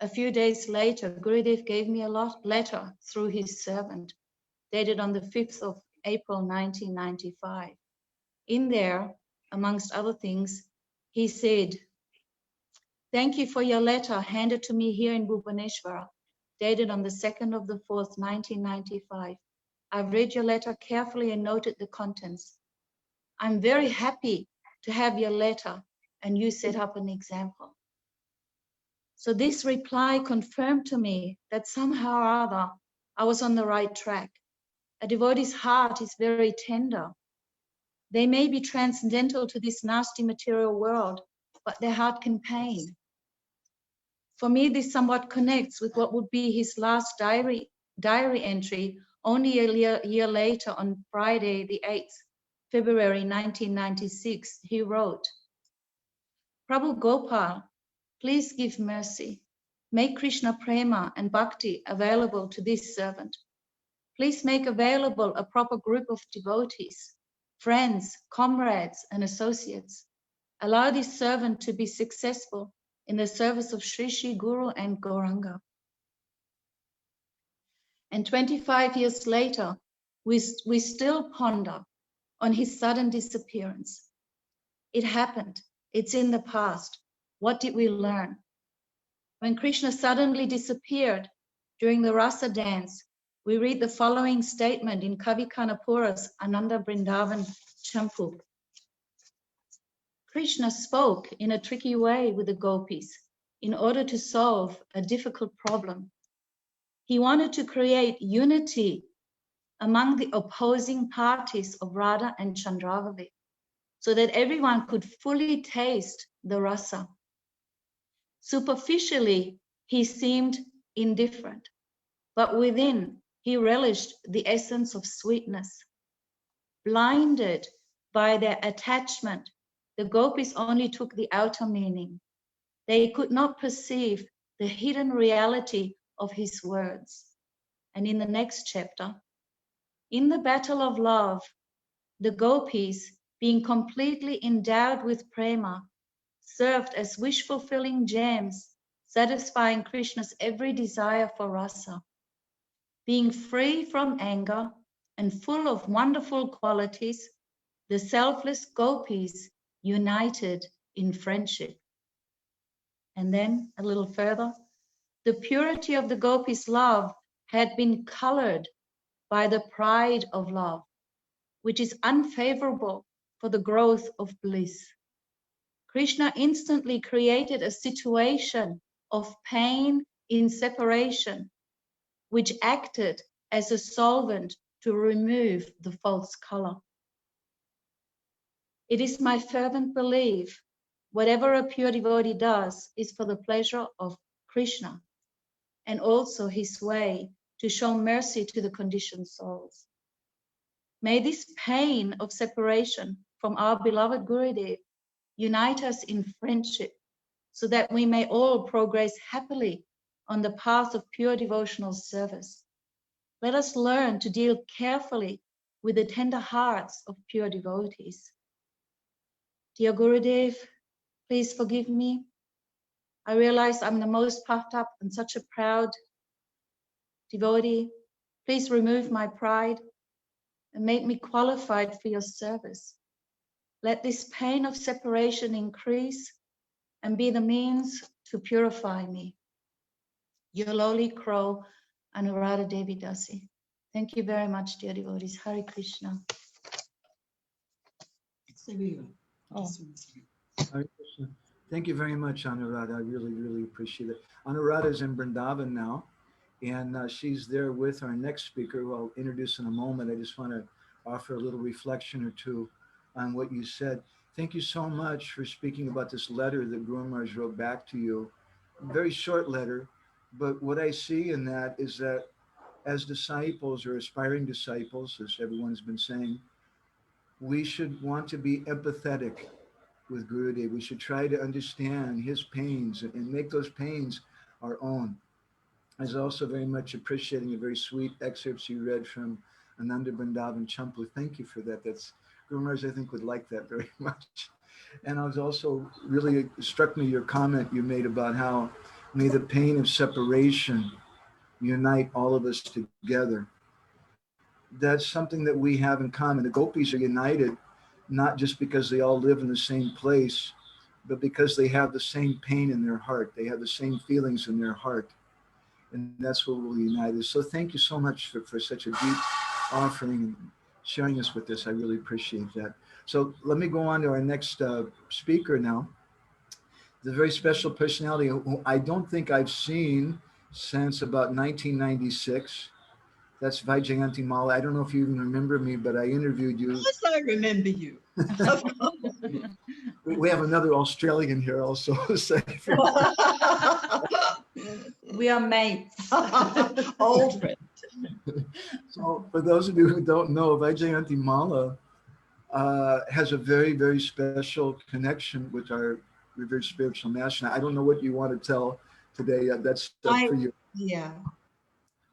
a few days later, Gurudev gave me a letter through his servant, dated on the 5th of April 1995. In there, amongst other things, he said, "Thank you for your letter handed to me here in Bhubaneswar, dated on the 2nd of the 4th, 1995. I've read your letter carefully and noted the contents. I'm very happy to have your letter and you set up an example." So this reply confirmed to me that somehow or other I was on the right track. A devotee's heart is very tender. They may be transcendental to this nasty material world, but their heart can pain. For me, this somewhat connects with what would be his last diary entry only a year later on Friday, the 8th, February 1996. He wrote, "Prabhu Gopal, please give mercy. Make Krishna Prema and Bhakti available to this servant. Please make available a proper group of devotees, friends, comrades, and associates. Allow this servant to be successful in the service of Sri Sri Guru and Gauranga." And 25 years later, we still ponder on his sudden disappearance. It happened. It's in the past. What did we learn? When Krishna suddenly disappeared during the Rasa dance, we read the following statement in Kavi Kanapura's Ananda Brindavan Champu. Krishna spoke in a tricky way with the gopis in order to solve a difficult problem. He wanted to create unity among the opposing parties of Radha and Chandravali so that everyone could fully taste the rasa. Superficially, he seemed indifferent, but within, he relished the essence of sweetness. Blinded by their attachment, the gopis only took the outer meaning. They could not perceive the hidden reality of his words. And in the next chapter, in the battle of love, the gopis, being completely endowed with prema, served as wish-fulfilling gems satisfying Krishna's every desire for rasa. Being free from anger and full of wonderful qualities, the selfless gopis united in friendship. And then a little further, the purity of the gopis' love had been colored by the pride of love, which is unfavorable for the growth of bliss. Krishna instantly created a situation of pain in separation, which acted as a solvent to remove the false color. It is my fervent belief, whatever a pure devotee does is for the pleasure of Krishna and also his way to show mercy to the conditioned souls. May this pain of separation from our beloved Gurudev unite us in friendship so that we may all progress happily on the path of pure devotional service. Let us learn to deal carefully with the tender hearts of pure devotees. Dear Gurudev, please forgive me. I realize I'm the most puffed up and such a proud devotee. Please remove my pride and make me qualified for your service. Let this pain of separation increase and be the means to purify me. Your lowly crow, Anuradha Dasi. Thank you very much, dear devotees. Hare Krishna. Hare Krishna. Thank you very much, Anuradha. I really, really appreciate it. Anuradha is in Vrindavan now, and she's there with our next speaker, who I'll introduce in a moment. I just want to offer a little reflection or two on what you said. Thank you so much for speaking about this letter that Guru Maharaj wrote back to you. A very short letter, but what I see in that is that as disciples or aspiring disciples, as everyone's been saying, we should want to be empathetic with Gurudev. We should try to understand his pains and make those pains our own. I was also very much appreciating the very sweet excerpts you read from Ananda Vrindavan Champu. Thank you for that. That's Guru Maharaj, I think, would like that very much. And I was also really struck me your comment you made about how may the pain of separation unite all of us together. That's something that we have in common. The gopis are united not just because they all live in the same place, but because they have the same pain in their heart. They have the same feelings in their heart. And that's what will unite us. So thank you so much for such a deep offering and sharing us with this. I really appreciate that. So let me go on to our next speaker now. The very special personality who I don't think I've seen since about 1996. That's Vaijayanti Mala. I don't know if you even remember me, but I interviewed you. Of course I remember you. We have another Australian here also. We are mates. Old friend. So for those of you who don't know, Vaijayanti Mala has a very, very special connection with our revered spiritual master. I don't know what you want to tell today. That's up for you. Yeah.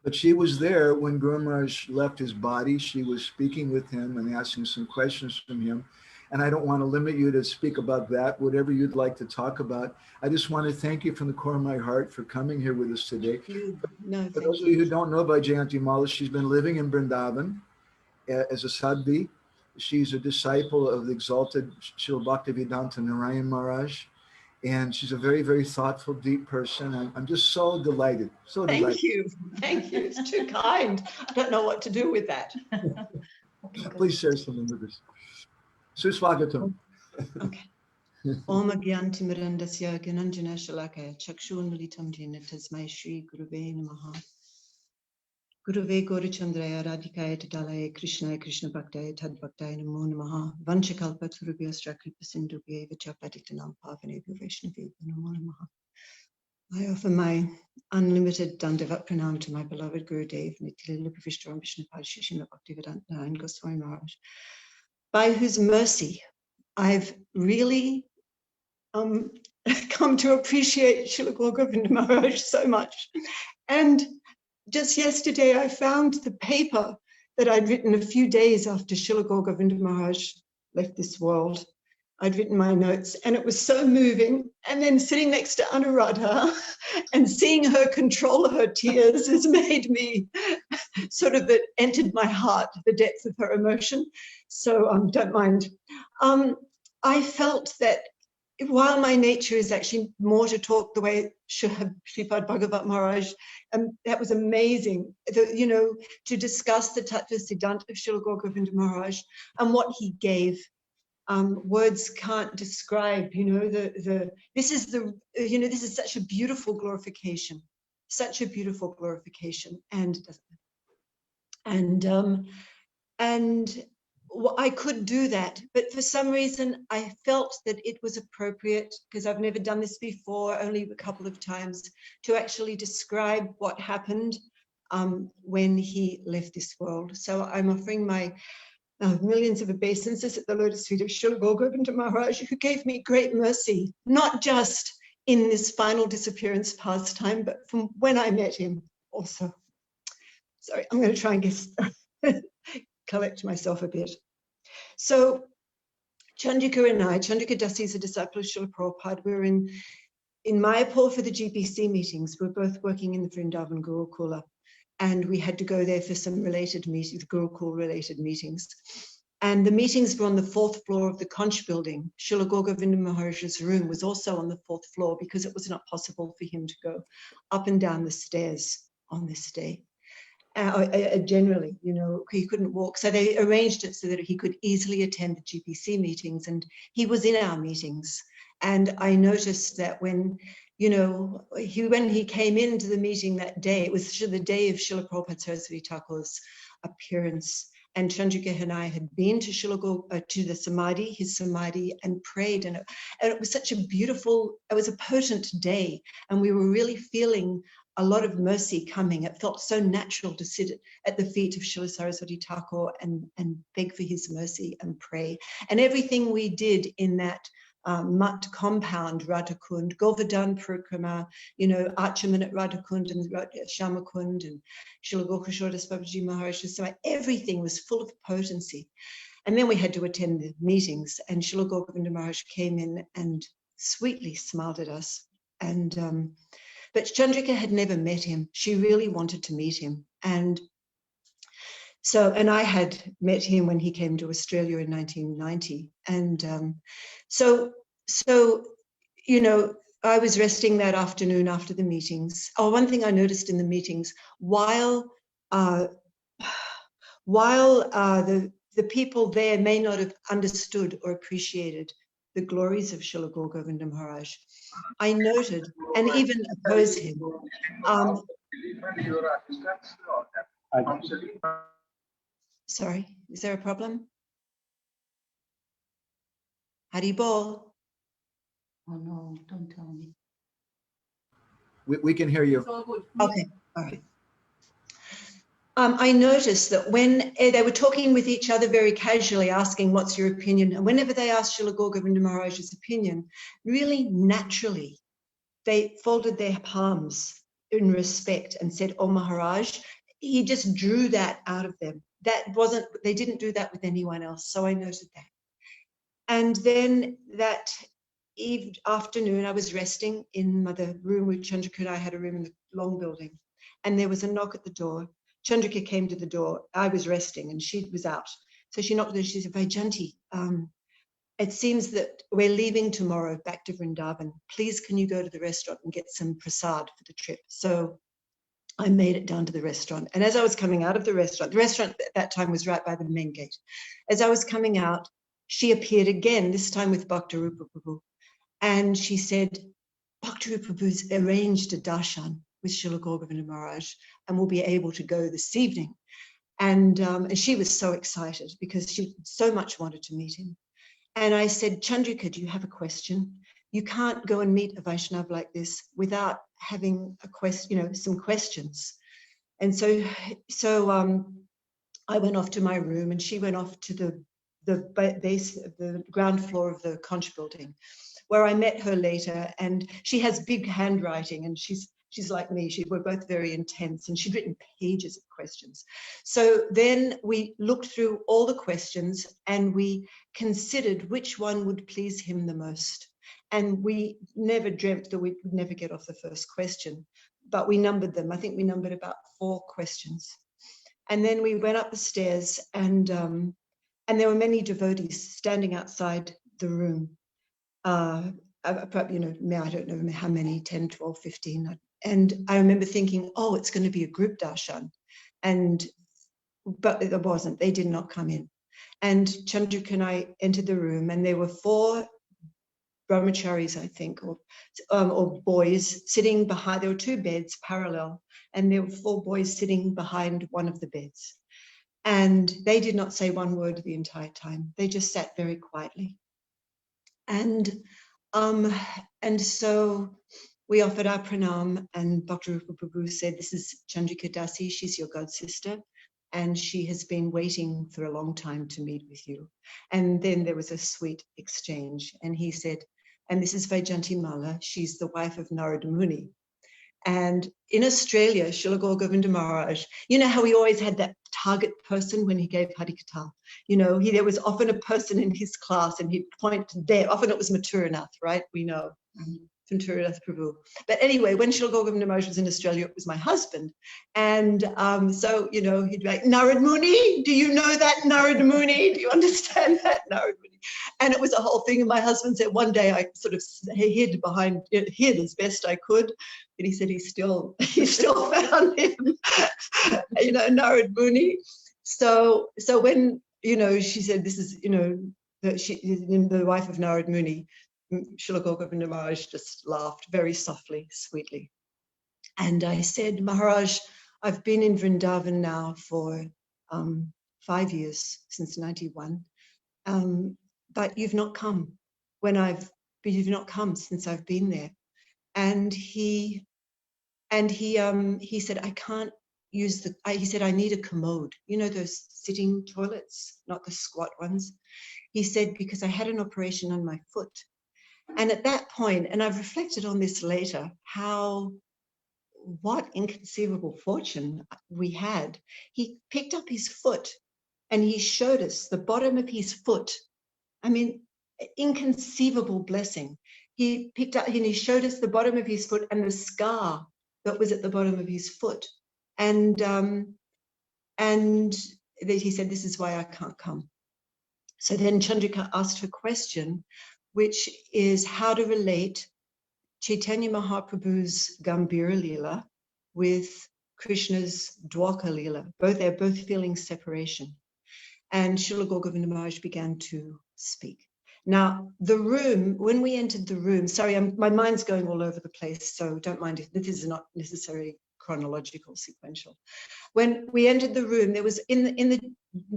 But she was there when Guru Maharaj left his body. She was speaking with him and asking some questions from him. And I don't want to limit you to speak about that, whatever you'd like to talk about. I just want to thank you from the core of my heart for coming here with us today. For those of you who don't know about Vaijayanti Mala, she's been living in Vrindavan as a sadhu. She's a disciple of the exalted Srila Bhaktivedanta Narayan Maharaj. And she's a very, very thoughtful, deep person. I'm just so delighted. So delighted. Thank you. Thank you. It's too kind. I don't know what to do with that. Please share something with us. Suswagatam. Okay. Om Agyanti Mirandasya Gyananjana Shalakaya Chakshun Militam Jina Tasmai Shri Guruve Namaha. Guruve Gaurachandraya Radhikaya Tadalaya Krishna Krishna Bhaktaya Tad Bhaktaya Namo Namaha Vanchakalpa Turubhya Strakripa Sindhubhya Vachapatitanam Pavane Vaishnavi Namo Namaha. I offer my unlimited Dandavat Pranam to my beloved Gurudev Nityalila Pravishtaram Vishnupad Shishima Bhaktivedanta Narayan Goswami Maharaj, by whose mercy I've really come to appreciate Srila Gour Govinda Maharaj so much. And just yesterday, I found the paper that I'd written a few days after Srila Gour Govinda Maharaj left this world. I'd written my notes, and it was so moving. And then sitting next to Anuradha and seeing her control her tears has made me sort of, it entered my heart, the depth of her emotion. So don't mind. I felt that while my nature is actually more to talk the way Sripad Bhagavata Maharaj, that was amazing, you know, to discuss the Tattva Siddhanta of Srila Gour Govinda Maharaj and what he gave. Words can't describe, you know, this is such a beautiful glorification, and I could do that, but for some reason I felt that it was appropriate, because I've never done this before, only a couple of times, to actually describe what happened when he left this world. So I'm offering my millions of obeisances at the lotus feet of Srila Gour Govinda Maharaj, who gave me great mercy, not just in this final disappearance pastime, but from when I met him also. Sorry, I'm going to try and collect myself a bit. So Chandrika and I, Chandrika Dasi is a disciple of Srila Prabhupada. We're in Mayapur for the GBC meetings. We're both working in the Vrindavan Gurukula, and we had to go there for some related meetings, Gurukul related meetings. And the meetings were on the 4th floor of the Conch building. Srila Gour Govinda Maharaj's room was also on the 4th floor because it was not possible for him to go up and down the stairs on this day. Generally, you know, he couldn't walk. So they arranged it so that he could easily attend the GPC meetings, and he was in our meetings. And I noticed that when, you know, when he came into the meeting that day, it was the day of Srila Prabhupada Saraswati Thakur's appearance. And Chandrika and I had been to to the Samadhi, his Samadhi, and prayed. And it was such a beautiful, it was a potent day. And we were really feeling a lot of mercy coming. It felt so natural to sit at the feet of Srila Saraswati Thakur and beg for his mercy and pray. And everything we did in that Mutt compound, Radhakund, Govardhan Parikrama, you know, Archaman at Radhakund and Shamakund and Srila Gokashodas Babaji Maharaj, so everything was full of potency. And then we had to attend the meetings, and Srila Gour Govinda Maharaj came in and sweetly smiled at us. And but Chandrika had never met him. She really wanted to meet him. And I had met him when he came to Australia in 1990. And so, you know, I was resting that afternoon after the meetings. Oh, one thing I noticed in the meetings, while the people there may not have understood or appreciated the glories of Srila Gour Govinda Maharaj, I noted and even opposed him. Sorry, is there a problem? Haribol. Oh no, don't tell me. We can hear you. Okay, all right. I noticed that when they were talking with each other very casually, asking, what's your opinion? And whenever they asked Srila Gour Govinda Maharaj's opinion, really naturally, they folded their palms in respect and said, oh, Maharaj. He just drew that out of them. They didn't do that with anyone else. So I noted that. And then that afternoon, I was resting in the room with Chandrika and I had a room in the long building. And there was a knock at the door. Chandrika came to the door. I was resting and she was out. So she knocked at the door. She said, Vaijayanti, it seems that we're leaving tomorrow back to Vrindavan. Please, can you go to the restaurant and get some prasad for the trip? So I made it down to the restaurant. And as I was coming out of the restaurant at that time was right by the main gate. As I was coming out, she appeared again, this time with Bhaktarupa Prabhu. And she said, Bhaktarupa Prabhu's arranged a darshan with Srila Gour Govinda Maharaj and will be able to go this evening. And she was so excited because she so much wanted to meet him. And I said, Chandrika, do you have a question? You can't go and meet a Vaishnava like this without having a question, you know, some questions. And so I went off to my room and she went off to the ground floor of the conch building, where I met her later. And she has big handwriting and she's She's like me. We're both very intense, and she'd written pages of questions. So then we looked through all the questions and we considered which one would please him the most. And we never dreamt that we would never get off the first question, but we numbered them. I think we numbered about 4 questions. And then we went up the stairs, and there were many devotees standing outside the room. Probably, I don't know how many, 10, 12, 15. And I remember thinking, oh, it's going to be a group darshan. But it wasn't. They did not come in. And Chandrika and I entered the room, and there were 4 brahmacharis, I think, or boys sitting behind. There were 2 beds parallel, and there were 4 boys sitting behind one of the beds. And they did not say one word the entire time. They just sat very quietly. And so we offered our pranam, and Bhakti-Rupa Prabhu said, this is Chandrika Dasi, she's your god sister, and she has been waiting for a long time to meet with you. And then there was a sweet exchange, and he said, and this is Vaijayanti Mala, she's the wife of Narada Muni. And in Australia, Srila Gour Govinda Maharaj, you know how he always had that target person when he gave Harikatha? There was often a person in his class, and he'd point to there. Often it was Mathuranath, right? We know. Anuradha Prabhu. But anyway, when Srila Gour Govinda Maharaj was in Australia, it was my husband. And so, he'd be like, Narada Muni, do you know that Narada Muni? Do you understand that Narada Muni? And it was a whole thing. And my husband said one day I sort of hid as best I could. And he said he still found him, Narada Muni. So when, she said, this is, the wife of Narada Muni, Srila Gour Govinda Maharaj just laughed very softly, sweetly. And I said, Maharaj, I've been in Vrindavan now for 5 years, since 91. But you've not come you've not come since I've been there. And he said, I can't use he said, I need a commode. Those sitting toilets, not the squat ones. He said, because I had an operation on my foot. And at that point, and I've reflected on this later, what inconceivable fortune we had. He picked up his foot and he showed us the bottom of his foot. I mean, inconceivable blessing. He picked up and he showed us the bottom of his foot and the scar that was at the bottom of his foot. And he said, this is why I can't come. So then Chandrika asked her question, which is how to relate Chaitanya Mahaprabhu's Gambhira Leela with Krishna's Dwarka Leela. They're both feeling separation. And Srila Gour Govinda Maharaj began to speak. Now, the room, when we entered the room, sorry, my mind's going all over the place, so don't mind if this is not necessarily chronological, sequential. When we entered the room, there was in the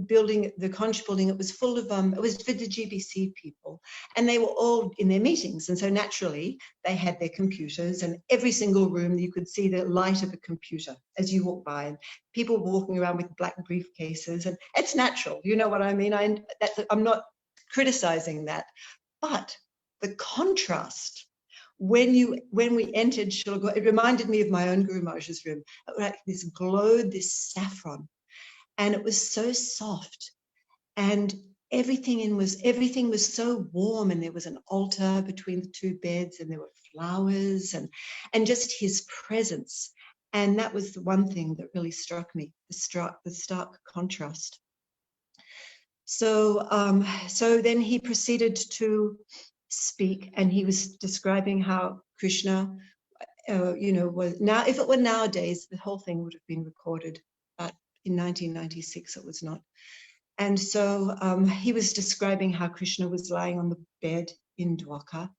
building, the conch building, it was full of, it was for the GBC people, and they were all in their meetings. And so naturally they had their computers, and every single room you could see the light of a computer as you walk by, and people were walking around with black briefcases, and it's natural. You know what I mean? I'm not criticizing that, but the contrast when we entered Srila Gour, it reminded me of my own Guru Maharaj's room. Like this glowed, this saffron, and it was so soft, and everything was so warm, and there was an altar between the 2 beds, and there were flowers, and just his presence. And that was the one thing that really struck me, the stark contrast. So then he proceeded to speak, and he was describing how Krishna, was now, if it were nowadays, the whole thing would have been recorded, but in 1996 it was not. And so he was describing how Krishna was lying on the bed in Dwarka,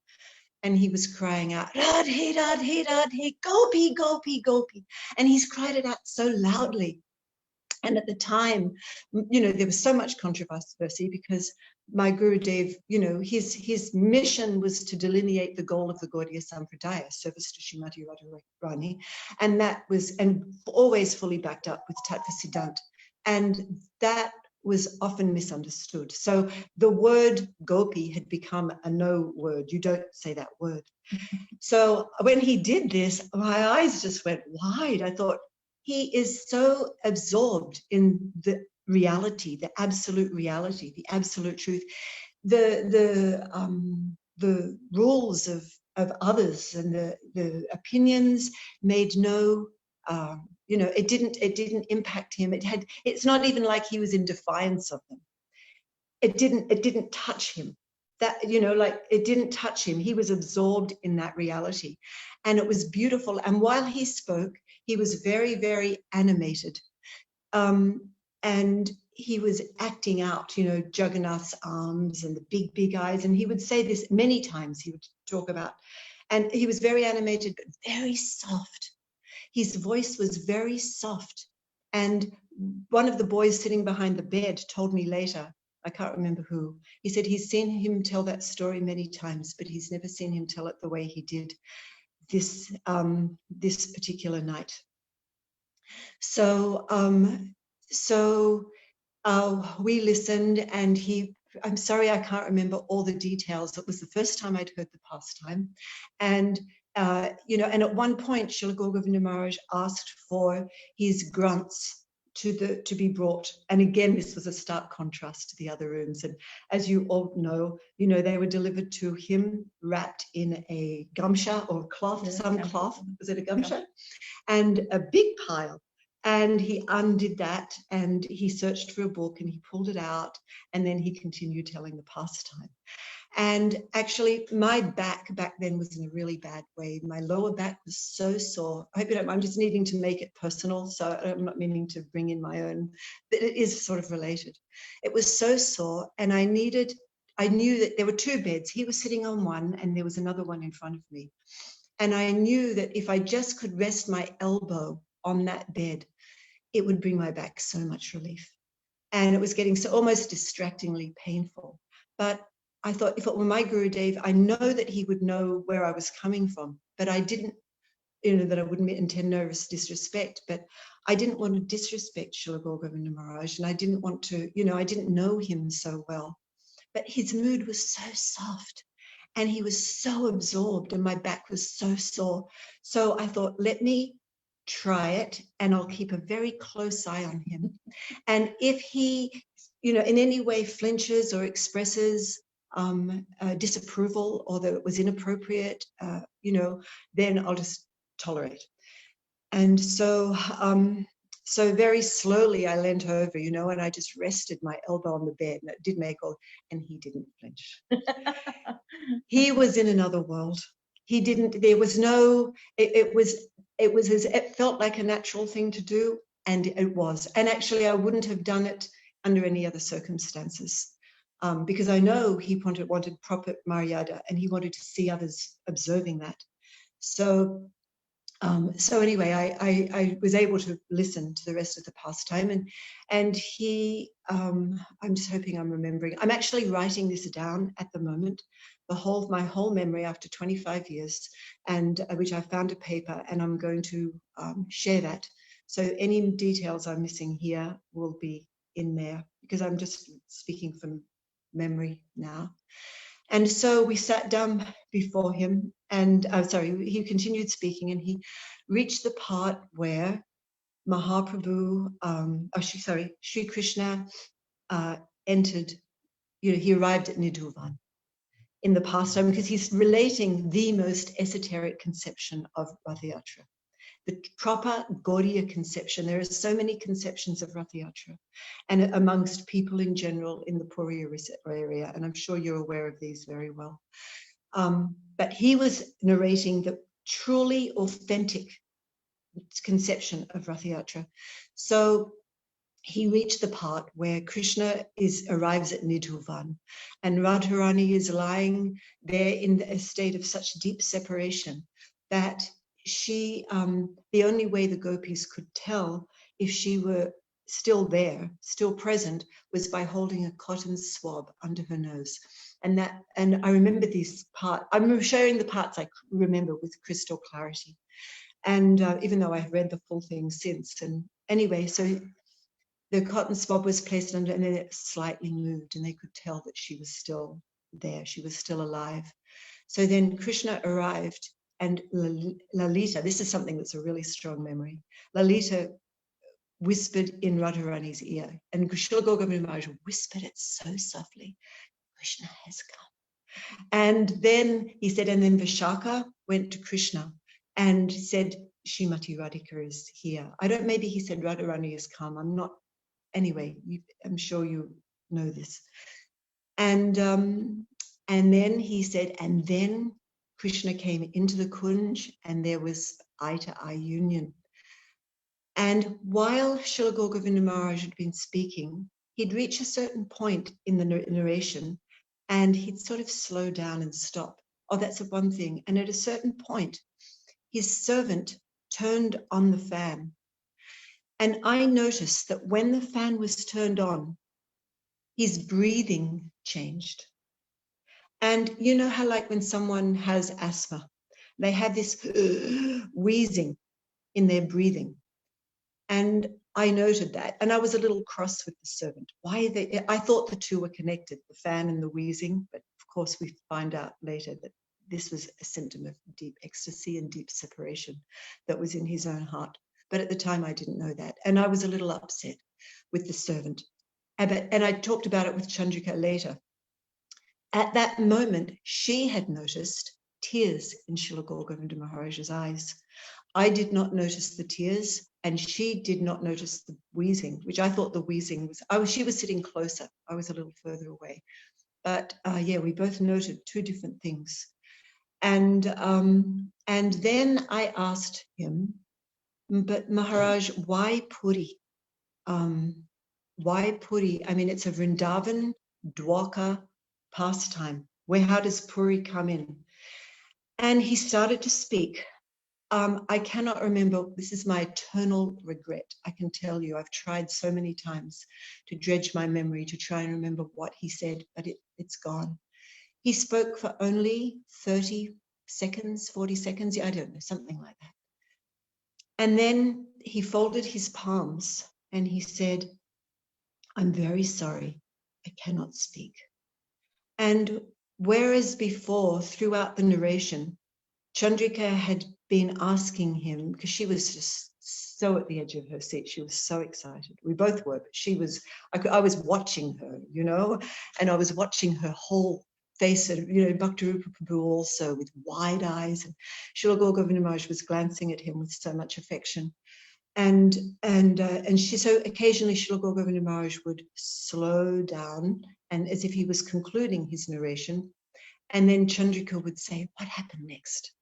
and he was crying out, Radhe, Radhe, Radhe, Gopi, Gopi, Gopi. And he's cried it out so loudly. And at the time, there was so much controversy because my Gurudev, his mission was to delineate the goal of the Gaudiya Sampradaya, service to Srimati Radharani, and that was, and always fully backed up with Tattva Siddhant. And that was often misunderstood. So the word gopi had become a no word. You don't say that word. So when he did this, my eyes just went wide. I thought, he is so absorbed in the reality, the absolute truth. The rules of others and the opinions made no, it didn't impact him. It's not even like he was in defiance of them. It didn't touch him. That, it didn't touch him. He was absorbed in that reality. And it was beautiful. And while he spoke, he was very, very animated. And he was acting out, Jagannath's arms and the big, big eyes. And he would say this many times, he would talk about. And he was very animated, but very soft. His voice was very soft. And one of the boys sitting behind the bed told me later, I can't remember who, he said he's seen him tell that story many times, but he's never seen him tell it the way he did this particular night. So we listened, and I'm sorry, I can't remember all the details. It was the first time I'd heard the pastime. And, and at one point, Srila Gour Govinda Maharaj asked for his grunts to be brought. And again, this was a stark contrast to the other rooms. And as you all know, they were delivered to him wrapped in a gamsha or cloth, cloth. Was it a gamsha? Yeah. And a big pile. And he undid that, and he searched for a book, and he pulled it out, and then he continued telling the pastime. And actually, my back then was in a really bad way. My lower back was so sore. I hope you don't mind, I'm just needing to make it personal, so I'm not meaning to bring in my own, but it is sort of related. It was so sore, and I knew that there were two beds. He was sitting on one, and there was another one in front of me. And I knew that if I just could rest my elbow on that bed, it would bring my back so much relief. And it was getting so almost distractingly painful. But I thought, if it were my Gurudev, I know that he would know where I was coming from, but I didn't, that I wouldn't intend no disrespect, but I didn't want to disrespect Srila Gour Govinda Maharaj, and I didn't want to, I didn't know him so well. But his mood was so soft, and he was so absorbed, and my back was so sore. So I thought, let me try it, and I'll keep a very close eye on him. And if he, in any way flinches or expresses disapproval, or that it was inappropriate, then I'll just tolerate. And so very slowly I leant over, and I just rested my elbow on the bed, and it did make all, and he didn't flinch. He was in another world. He didn't, there was no, it felt like a natural thing to do, and it was. And actually, I wouldn't have done it under any other circumstances, because I know he wanted proper Maryada, and he wanted to see others observing that. So anyway, I was able to listen to the rest of the pastime, and he, I'm just hoping I'm remembering. I'm actually writing this down at the moment, my whole memory after 25 years, and which I found a paper, and I'm going to share that. So any details I'm missing here will be in there, because I'm just speaking from memory now. And so we sat down before him, and he continued speaking, and he reached the part where Mahaprabhu, Sri Krishna entered, he arrived at Nidhuvan in the pastime, because he's relating the most esoteric conception of Ratha Yatra, the proper Gaudiya conception. There are so many conceptions of Ratha Yatra, and amongst people in general in the Puri area, and I'm sure you're aware of these very well. But he was narrating the truly authentic conception of Ratha Yatra. So he reached the part where Krishna arrives at Nidhuvan, and Radharani is lying there in a state of such deep separation that she, the only way the gopis could tell if she were still there, still present, was by holding a cotton swab under her nose. And I remember this part. I'm sharing the parts I remember with crystal clarity. And even though I've read the full thing since, and anyway, so the cotton swab was placed under, and then it slightly moved, and they could tell that she was still there. She was still alive. So then Krishna arrived, and Lalita, this is something that's a really strong memory, Lalita whispered in Radharani's ear, and Srila Gour Govinda Maharaj whispered it so softly, Krishna has come. And then he said, and then Vishaka went to Krishna and said, Srimati Radhika is here. I don't, maybe he said Radharani has come. I'm not, anyway, I'm sure you know this. And then he said, and then Krishna came into the Kunj, and there was eye-to-eye union. And while Srila Gour Govinda Maharaj had been speaking, he'd reach a certain point in the narration, and he'd sort of slow down and stop. Oh, that's one thing. And at a certain point, his servant turned on the fan. And I noticed that when the fan was turned on, his breathing changed. And you know how, like when someone has asthma, they have this wheezing in their breathing. And I noted that, and I was a little cross with the servant. Why they? I thought the two were connected, the fan and the wheezing, but of course we find out later that this was a symptom of deep ecstasy and deep separation that was in his own heart. But at the time I didn't know that, and I was a little upset with the servant. And I talked about it with Chandrika later. At that moment, she had noticed tears in Srila Gour Govinda Maharaj's eyes. I did not notice the tears, and she did not notice the wheezing, which I thought the wheezing was, she was sitting closer. I was a little further away. But yeah, we both noted two different things. And then I asked him, but Maharaj, why Puri? Why Puri? I mean, it's a Vrindavan, Dwarka pastime. How does Puri come in? And he started to speak. I cannot remember. This is my eternal regret. I can tell you, I've tried so many times to dredge my memory to try and remember what he said, but it's gone. He spoke for only 30 seconds, 40 seconds. I don't know, something like that. And then he folded his palms and he said, I'm very sorry, I cannot speak. And whereas before, throughout the narration, Chandrika had been asking him, because she was just so at the edge of her seat, she was so excited. We both were, but she was, I was watching her, you know, and I was watching her whole face, and, you know, Bhaktirupa Prabhu also with wide eyes, and Srila Gour Govinda Maharaj was glancing at him with so much affection. And she, so occasionally Srila Gour Govinda Maharaj would slow down, and as if he was concluding his narration, and then Chandrika would say, what happened next?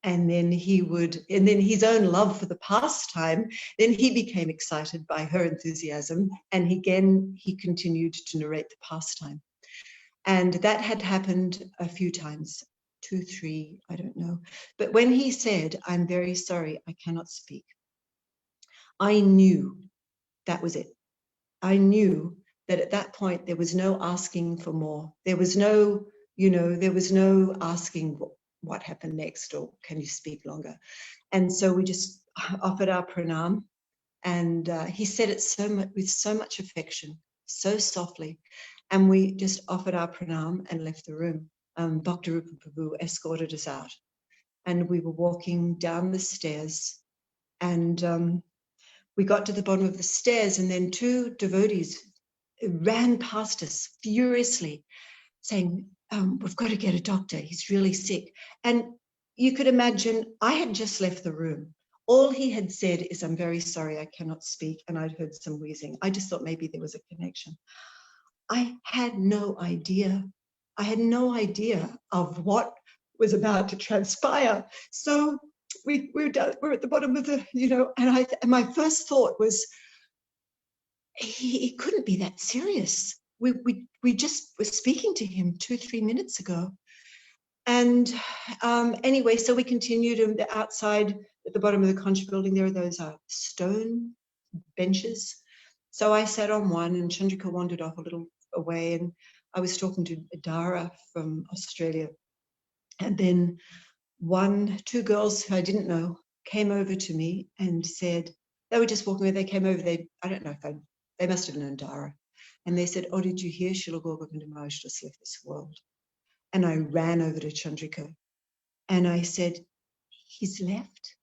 And then he would, and then his own love for the pastime, then he became excited by her enthusiasm, and he continued to narrate the pastime. And that had happened a few times, 2, 3, I don't know. But when he said, I'm very sorry, I cannot speak, I knew that was it. I knew that at that point, there was no asking for more. There was no, you know, there was no asking what happened next, or can you speak longer? And so we just offered our pranam, and he said it so much, with so much affection, so softly, and we just offered our pranam and left the room. Bhaktirupa Prabhu escorted us out, and we were walking down the stairs, and we got to the bottom of the stairs, and then 2 devotees ran past us furiously, saying, we've got to get a doctor, he's really sick. And you could imagine, I had just left the room. All he had said is, I'm very sorry, I cannot speak, and I'd heard some wheezing. I just thought maybe there was a connection. I had no idea. I had no idea of what was about to transpire. So we're at the bottom of the, you know, and my first thought was, he couldn't be that serious. We just were speaking to him 2-3 minutes ago. And anyway, so we continued, and outside at the bottom of the conch building, there are those stone benches. So I sat on one, and Chandrika wandered off a little away, and I was talking to Dara from Australia. And then 2 girls who I didn't know came over to me and said, they were just walking away, they came over, I don't know if they must have known Dara. And they said, oh, did you hear Srila Gour Govinda Maharaj just left this world? And I ran over to Chandrika and I said, he's left?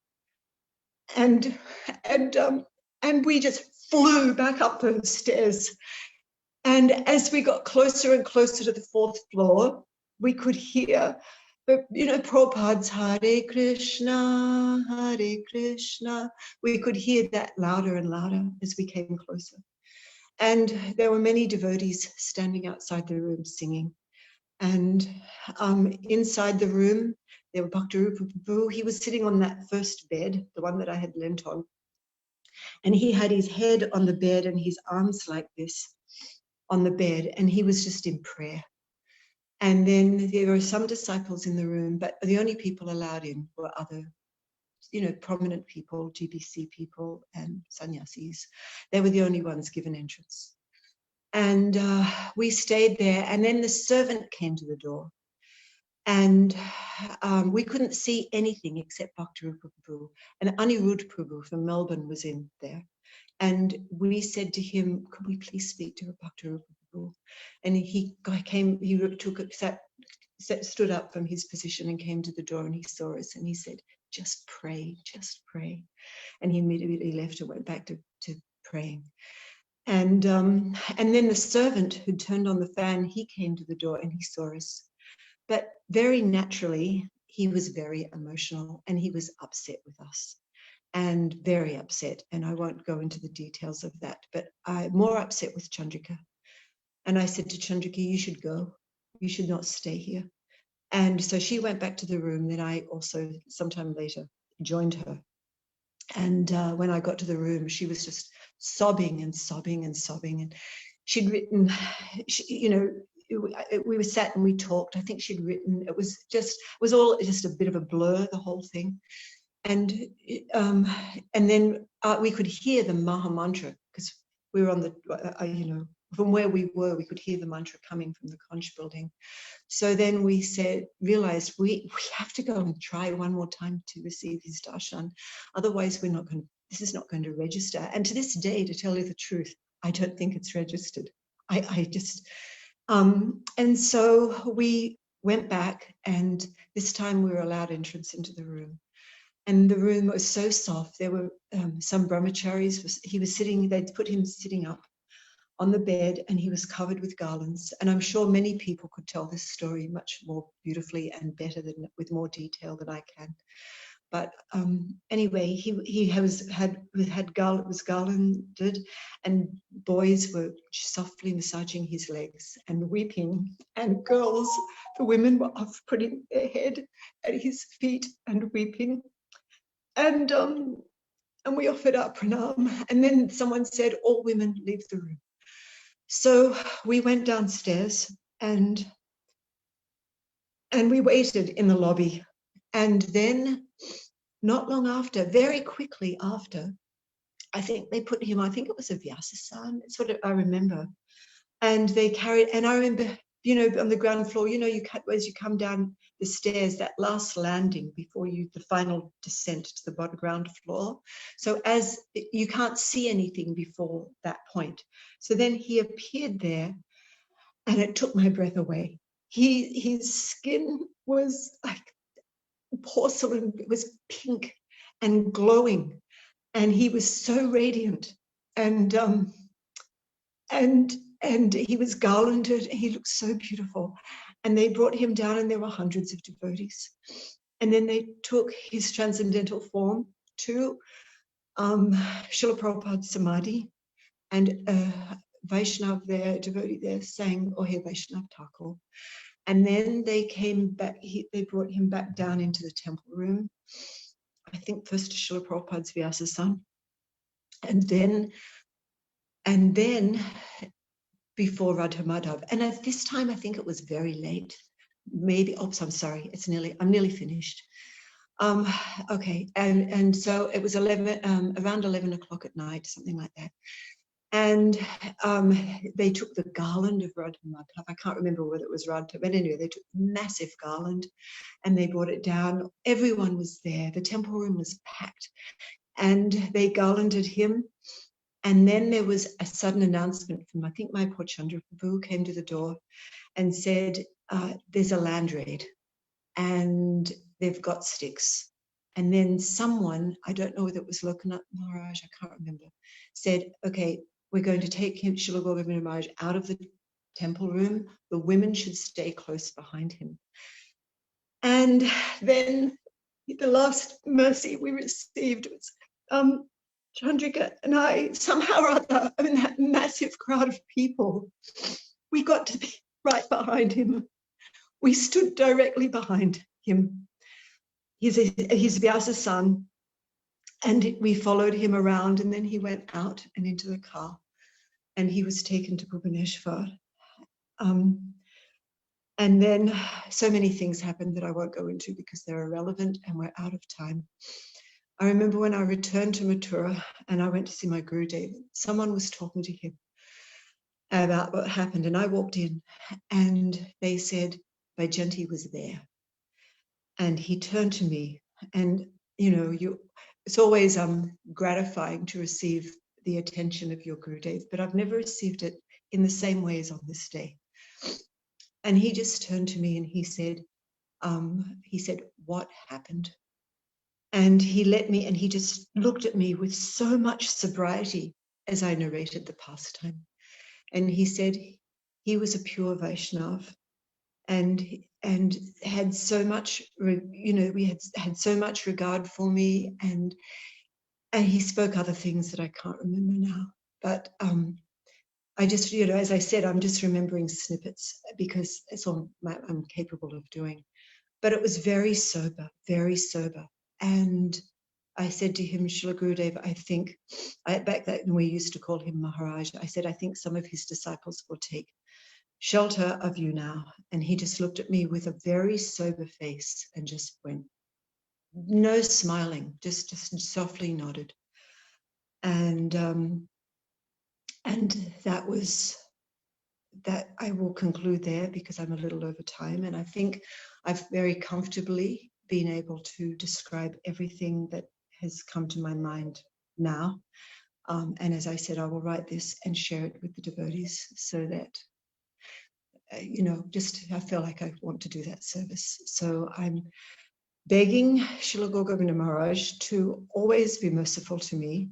And we just flew back up those stairs. And as we got closer and closer to the 4th floor, we could hear, Prabhupada's Hare Krishna, Hare Krishna. We could hear that louder and louder as we came closer. And there were many devotees standing outside the room singing. And inside the room, there were Bhaktarupa Prabhu. He was sitting on that first bed, the one that I had leant on. And he had his head on the bed and his arms like this on the bed. And he was just in prayer. And then there were some disciples in the room, but the only people allowed in were other, prominent people, GBC people and sannyasis. They were the only ones given entrance. And we stayed there. And then the servant came to the door. And we couldn't see anything except Bhaktarupa Prabhu. And Anuradha Prabhu from Melbourne was in there. And we said to him, could we please speak to Bhaktarupa Prabhu? And he stood up from his position and came to the door and he saw us and he said, just pray, just pray. And he immediately left and went back to praying. And then the servant who turned on the fan, he came to the door and he saw us. But very naturally, he was very emotional and he was upset with us and very upset. And I won't go into the details of that, but I'm more upset with Chandrika. And I said to Chandrika, you should go. You should not stay here. And so she went back to the room. Then I also, sometime later, joined her. And when I got to the room, she was just sobbing and sobbing and sobbing. And she'd written, we were sat and we talked. I think she'd written, it was all just a bit of a blur, the whole thing. And then we could hear the Maha Mantra because we were on the, from where we were, we could hear the mantra coming from the conch building. So then we realized we have to go and try one more time to receive his darshan. Otherwise, this is not going to register. And to this day, to tell you the truth, I don't think it's registered. And so we went back, and this time we were allowed entrance into the room. And the room was so soft. There were some brahmacharis. They'd put him sitting up on the bed, and he was covered with garlands. And I'm sure many people could tell this story much more beautifully and better with more detail than I can. But anyway, he was garlanded, and boys were softly massaging his legs and weeping, and girls, the women were off putting their head at his feet and weeping. And we offered our pranam, and then someone said, all women leave the room. So we went downstairs and we waited in the lobby. And then not long after, very quickly after, I think they put him, I think it was a Vyasasan, that's what I remember. And they carried, and I remember, on the ground floor, as you come down the stairs, that last landing before the final descent to the ground floor. So as you can't see anything before that point. So then he appeared there, and it took my breath away. His skin was like porcelain. It was pink and glowing, and he was so radiant. And he was garlanded. He looked so beautiful. And they brought him down, and there were hundreds of devotees. And then they took his transcendental form to Srila Prabhupada's Samadhi, and Vaishnav there, devotee there, sang Ohe Vaishnav Thakur. And then they came back, they brought him back down into the temple room. I think first to Srila Prabhupada's Vyasasan. And then before Radha Madhav. And at this time, I think it was very late. Maybe, I'm sorry, I'm nearly finished. Okay, and so it was around 11 o'clock at night, something like that. And they took the garland of Radha Madhav. I can't remember whether it was Radha, but anyway, they took massive garland and they brought it down. Everyone was there. The temple room was packed, and they garlanded him. And then there was a sudden announcement from, I think, my poor Chandra Prabhu came to the door and said, there's a land raid and they've got sticks. And then someone, I don't know whether it was Lokanath Maharaj, I can't remember, said, okay, we're going to take him, Srila Gour Govinda Maharaj, out of the temple room. The women should stay close behind him. And then the last mercy we received was Chandrika and I, somehow or other, in that massive crowd of people, we got to be right behind him. We stood directly behind him. He's Vyasa's son, and we followed him around, and then he went out and into the car, and he was taken to Bhubaneswar. And then so many things happened that I won't go into because they're irrelevant and we're out of time. I remember when I returned to Mathura and I went to see my Gurudev, someone was talking to him about what happened, and I walked in and they said Vaijayanti was there. And he turned to me, and it's always gratifying to receive the attention of your Gurudev, but I've never received it in the same way as on this day. And he just turned to me and he said, what happened? And he let me, and he just looked at me with so much sobriety as I narrated the pastime. And he said he was a pure Vaishnav and had so much, we had so much regard for me, and he spoke other things that I can't remember now. But I just, as I said, I'm just remembering snippets because it's all I'm capable of doing. But it was very sober, very sober. And I said to him, Srila Gurudev, I think, back then we used to call him Maharaj, I said, I think some of his disciples will take shelter of you now. And he just looked at me with a very sober face and just went, no smiling, just softly nodded. And that was that. I will conclude there because I'm a little over time. And I think I've very comfortably been able to describe everything that has come to my mind now. And as I said, I will write this and share it with the devotees so that, I feel like I want to do that service. So I'm begging Srila Gour Govinda Maharaj to always be merciful to me.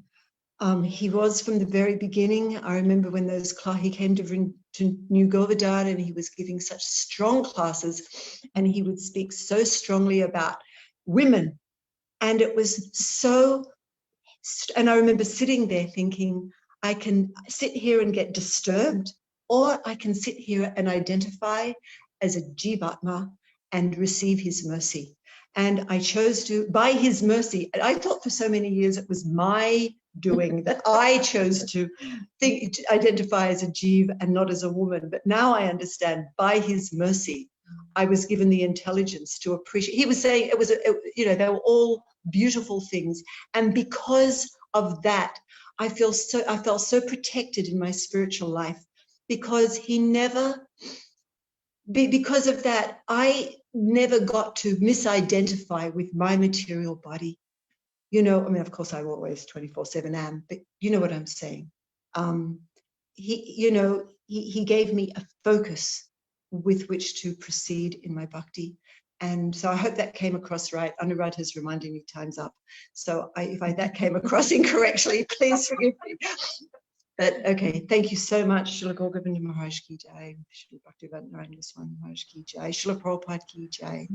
He was from the very beginning. I remember when he came to New Govardhan and he was giving such strong classes, and he would speak so strongly about women. And it was so, and I remember sitting there thinking, I can sit here and get disturbed, or I can sit here and identify as a Jivatma and receive his mercy. And I chose to, by his mercy, and I thought for so many years it was my doing that I chose to identify as a Jiv and not as a woman. But now I understand, by his mercy, I was given the intelligence to appreciate. He was saying it was, they were all beautiful things. And because of that, I felt so protected in my spiritual life, because because of that, I never got to misidentify with my material body. Of course, I always 24/7 am, but you know what I'm saying. He gave me a focus with which to proceed in my bhakti. And so I hope that came across right. Anuradha is reminding me time's up. So if that came across incorrectly, please forgive me. But okay, thank you so much. Srila Gour Govinda Maharaj ki jai, Srila Bhaktivedanta Narayana Swami Maharaj ki jai, Srila Prabhupada ki jai,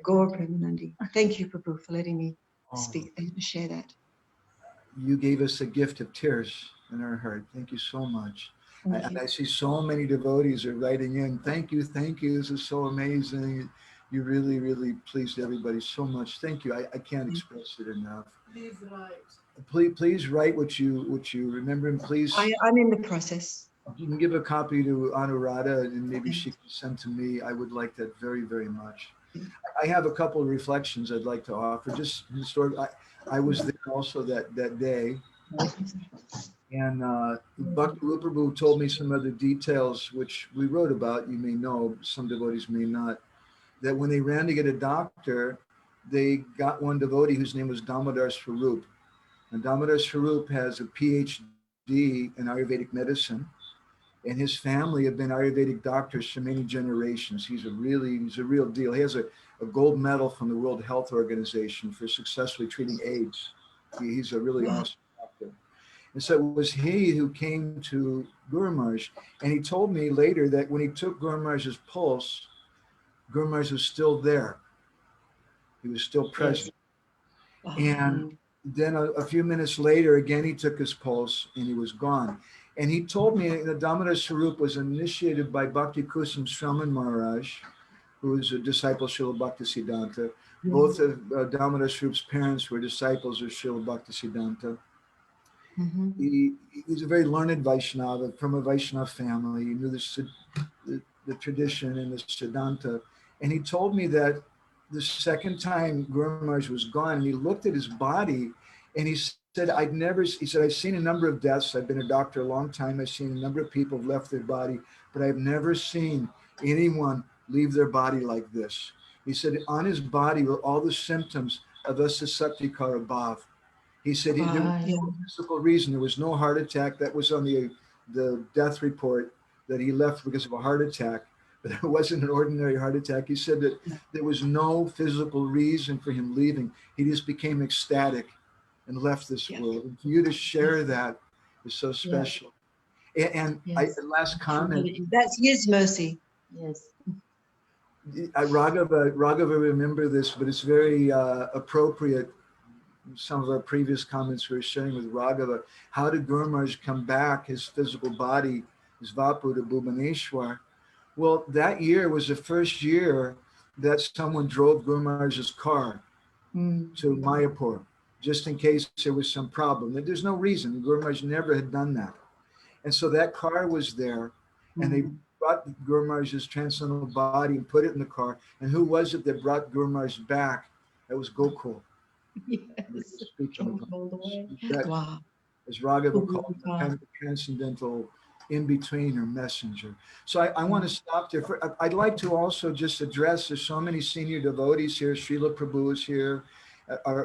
Gaur Premanandi. Thank you, Prabhu, for letting me speak and share that. You gave us a gift of tears in our heart. Thank you so much. And I see so many devotees are writing in. Thank you. This is so amazing. You really, really pleased everybody so much. Thank you. I can't express it enough. Please write. Please write what you remember, and please. I'm in the process. You can give a copy to Anuradha, and maybe she can send to me. I would like that very, very much. I have a couple of reflections I'd like to offer. Just the story. I was there also that day, and Bhakti Prabhu told me some other details which we wrote about. You may know, some devotees may not. That when they ran to get a doctor, they got one devotee whose name was Damodar Swarup. And Damodar Swarup has a PhD PhD in Ayurvedic medicine, and his family have been Ayurvedic doctors for many generations. He's a real deal. He has a gold medal from the World Health Organization for successfully treating AIDS. He's a really awesome doctor. And so it was he who came to Guru Maharaj, and he told me later that when he took Guru Maharaj's pulse, Guru Maharaj was still there. He was still present. Yes. And then a few minutes later, again, he took his pulse and he was gone. And he told me that Damodar Swarup was initiated by Bhakti Kusum Sraman Maharaj, who was a disciple of Srila Bhaktisiddhanta. Both of Damodar Swarup's parents were disciples of Srila Bhaktisiddhanta. He's a very learned Vaishnava from a Vaishnava family. He knew the tradition and the Siddhanta. And he told me that the second time Guru Maharaj was gone, and he looked at his body and he said, I've seen a number of deaths. I've been a doctor a long time. I've seen a number of people have left their body, but I've never seen anyone leave their body like this. He said, on his body were all the symptoms of Asasaktikara Bhav. He said there was no physical reason. There was no heart attack. That was on the death report, that he left because of a heart attack, but it wasn't an ordinary heart attack. He said that there was no physical reason for him leaving. He just became ecstatic and left this world. And for you to share that is so special. And last comment. That's his mercy. Yes. Raghava, remember this, but it's very appropriate. Some of our previous comments we were sharing with Raghava. How did Guru Maharaj come back, his physical body, his Vapu to Bhubaneswar? Well, that year was the first year that someone drove Guru Maharaj's car to Mayapur, just in case there was some problem. There's no reason. Guru Maharaj never had done that. And so that car was there, and they brought Guru Maharaj's transcendental body and put it in the car. And who was it that brought Guru Maharaj back? That was Gokul. Yes. That, as Raghava called it, kind of a transcendental in-between or messenger. So I want to stop there. I'd like to also just address, there's so many senior devotees here. Srila Prabhu is here.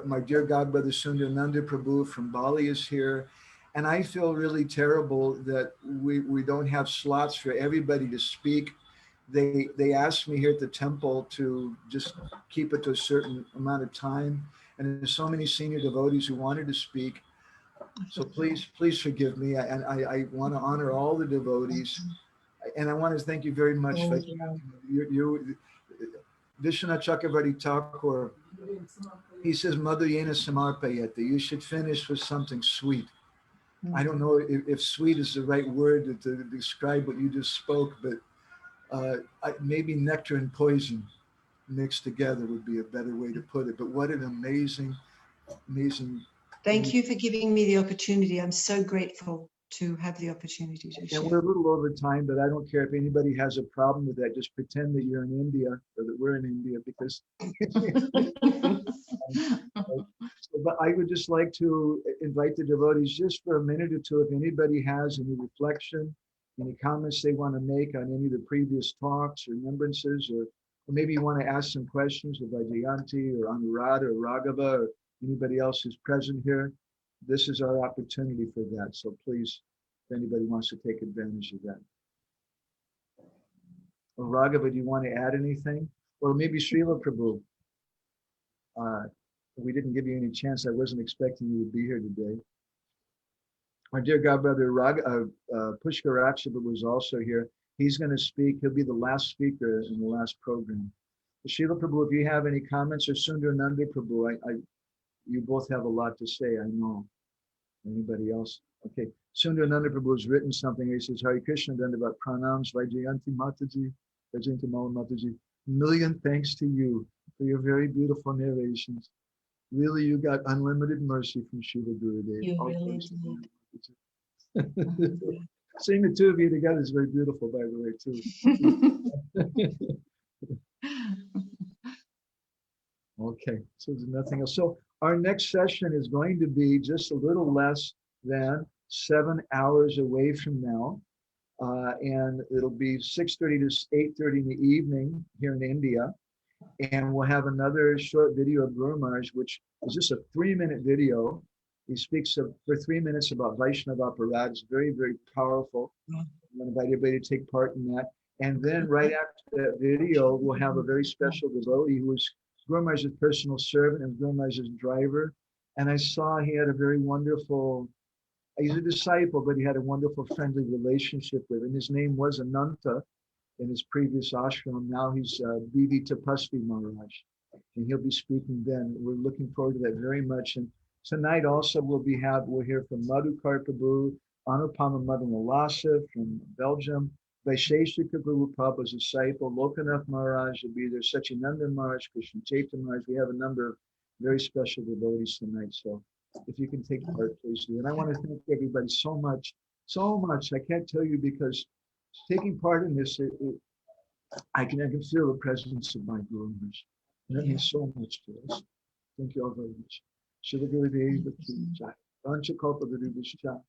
My dear godbrother Sundarananda Prabhu from Bali is here. And I feel really terrible that we don't have slots for everybody to speak. They asked me here at the temple to just keep it to a certain amount of time. And there's so many senior devotees who wanted to speak. So please forgive me. And I want to honor all the devotees. And I want to thank you very much. You Vishwanath Chakravarti Thakur, he says, Madhu Yena Samarpayate. You should finish with something sweet. I don't know if sweet is the right word to describe what you just spoke, but maybe nectar and poison mixed together would be a better way to put it. But what an amazing. Thank you for giving me the opportunity. I'm so grateful to have the opportunity to share. And we're a little over time, but I don't care if anybody has a problem with that. Just pretend that you're in India or that we're in India, because but I would just like to invite the devotees just for a minute or two, if anybody has any reflection, any comments they want to make on any of the previous talks or remembrances, or maybe you want to ask some questions of Vaijayanti or Anuradha or Raghava or anybody else who's present here. This is our opportunity for that. So please, if anybody wants to take advantage of that. Or Raghava, do you want to add anything? Or maybe Srila Prabhu. We didn't give you any chance. I wasn't expecting you to be here today. My dear godbrother Pushkar Rakshapa was also here. He's going to speak. He'll be the last speaker in the last program. Srila Prabhu, if you have any comments, or Sundarananda Prabhu, you both have a lot to say, I know. Anybody else? Okay. Sundarananda Prabhu has written something. He says, Hare Krishna, Dandavat Pranams, Vaijayanti Mataji, Vaijayanti Mataji. Million thanks to you for your very beautiful narrations. Really, you got unlimited mercy from Srila Gurudev. You really did. Seeing the two of you together is very beautiful, by the way, too. Okay, so there's nothing else. So our next session is going to be just a little less than 7 hours away from now. And it'll be 6:30 to 8:30 in the evening here in India. And we'll have another short video of Guru Maharaj, which is just a 3-minute video. He speaks for 3 minutes about Vaishnava apparatus, very, very powerful. I want to invite everybody to take part in that. And then right after that video, we'll have a very special devotee who is Guru Maharaj's personal servant and Guru Maharaj's driver. And I saw he had a very wonderful, he's a disciple, but he had a wonderful friendly relationship with him. His name was Ananta in his previous ashram. Now he's Bhagavata Maharaj. And he'll be speaking then. We're looking forward to that very much. And tonight also we'll hear from Madhukar Prabhu, Anupama Madhavananda from Belgium, Vaisheshika Guru Prabhu's disciple, Lokanath Maharaj will be there, Sachinanda Maharaj, Krishna Chaitanya Maharaj. We have a number of very special devotees tonight. So if you can take part, please do. And I want to thank everybody so much. I can't tell you, because taking part in this, I can feel the presence of my Guru Maharaj. And that means so much to us. Thank you all very much. Srila Gurudev Ki Jai. Vanchakalpa Gurubhishcha.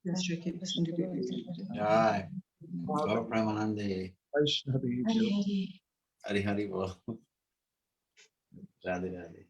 Jai. Gaur Premanande. Vaishnavi. Hari Hari Bol. Radhe Radhe.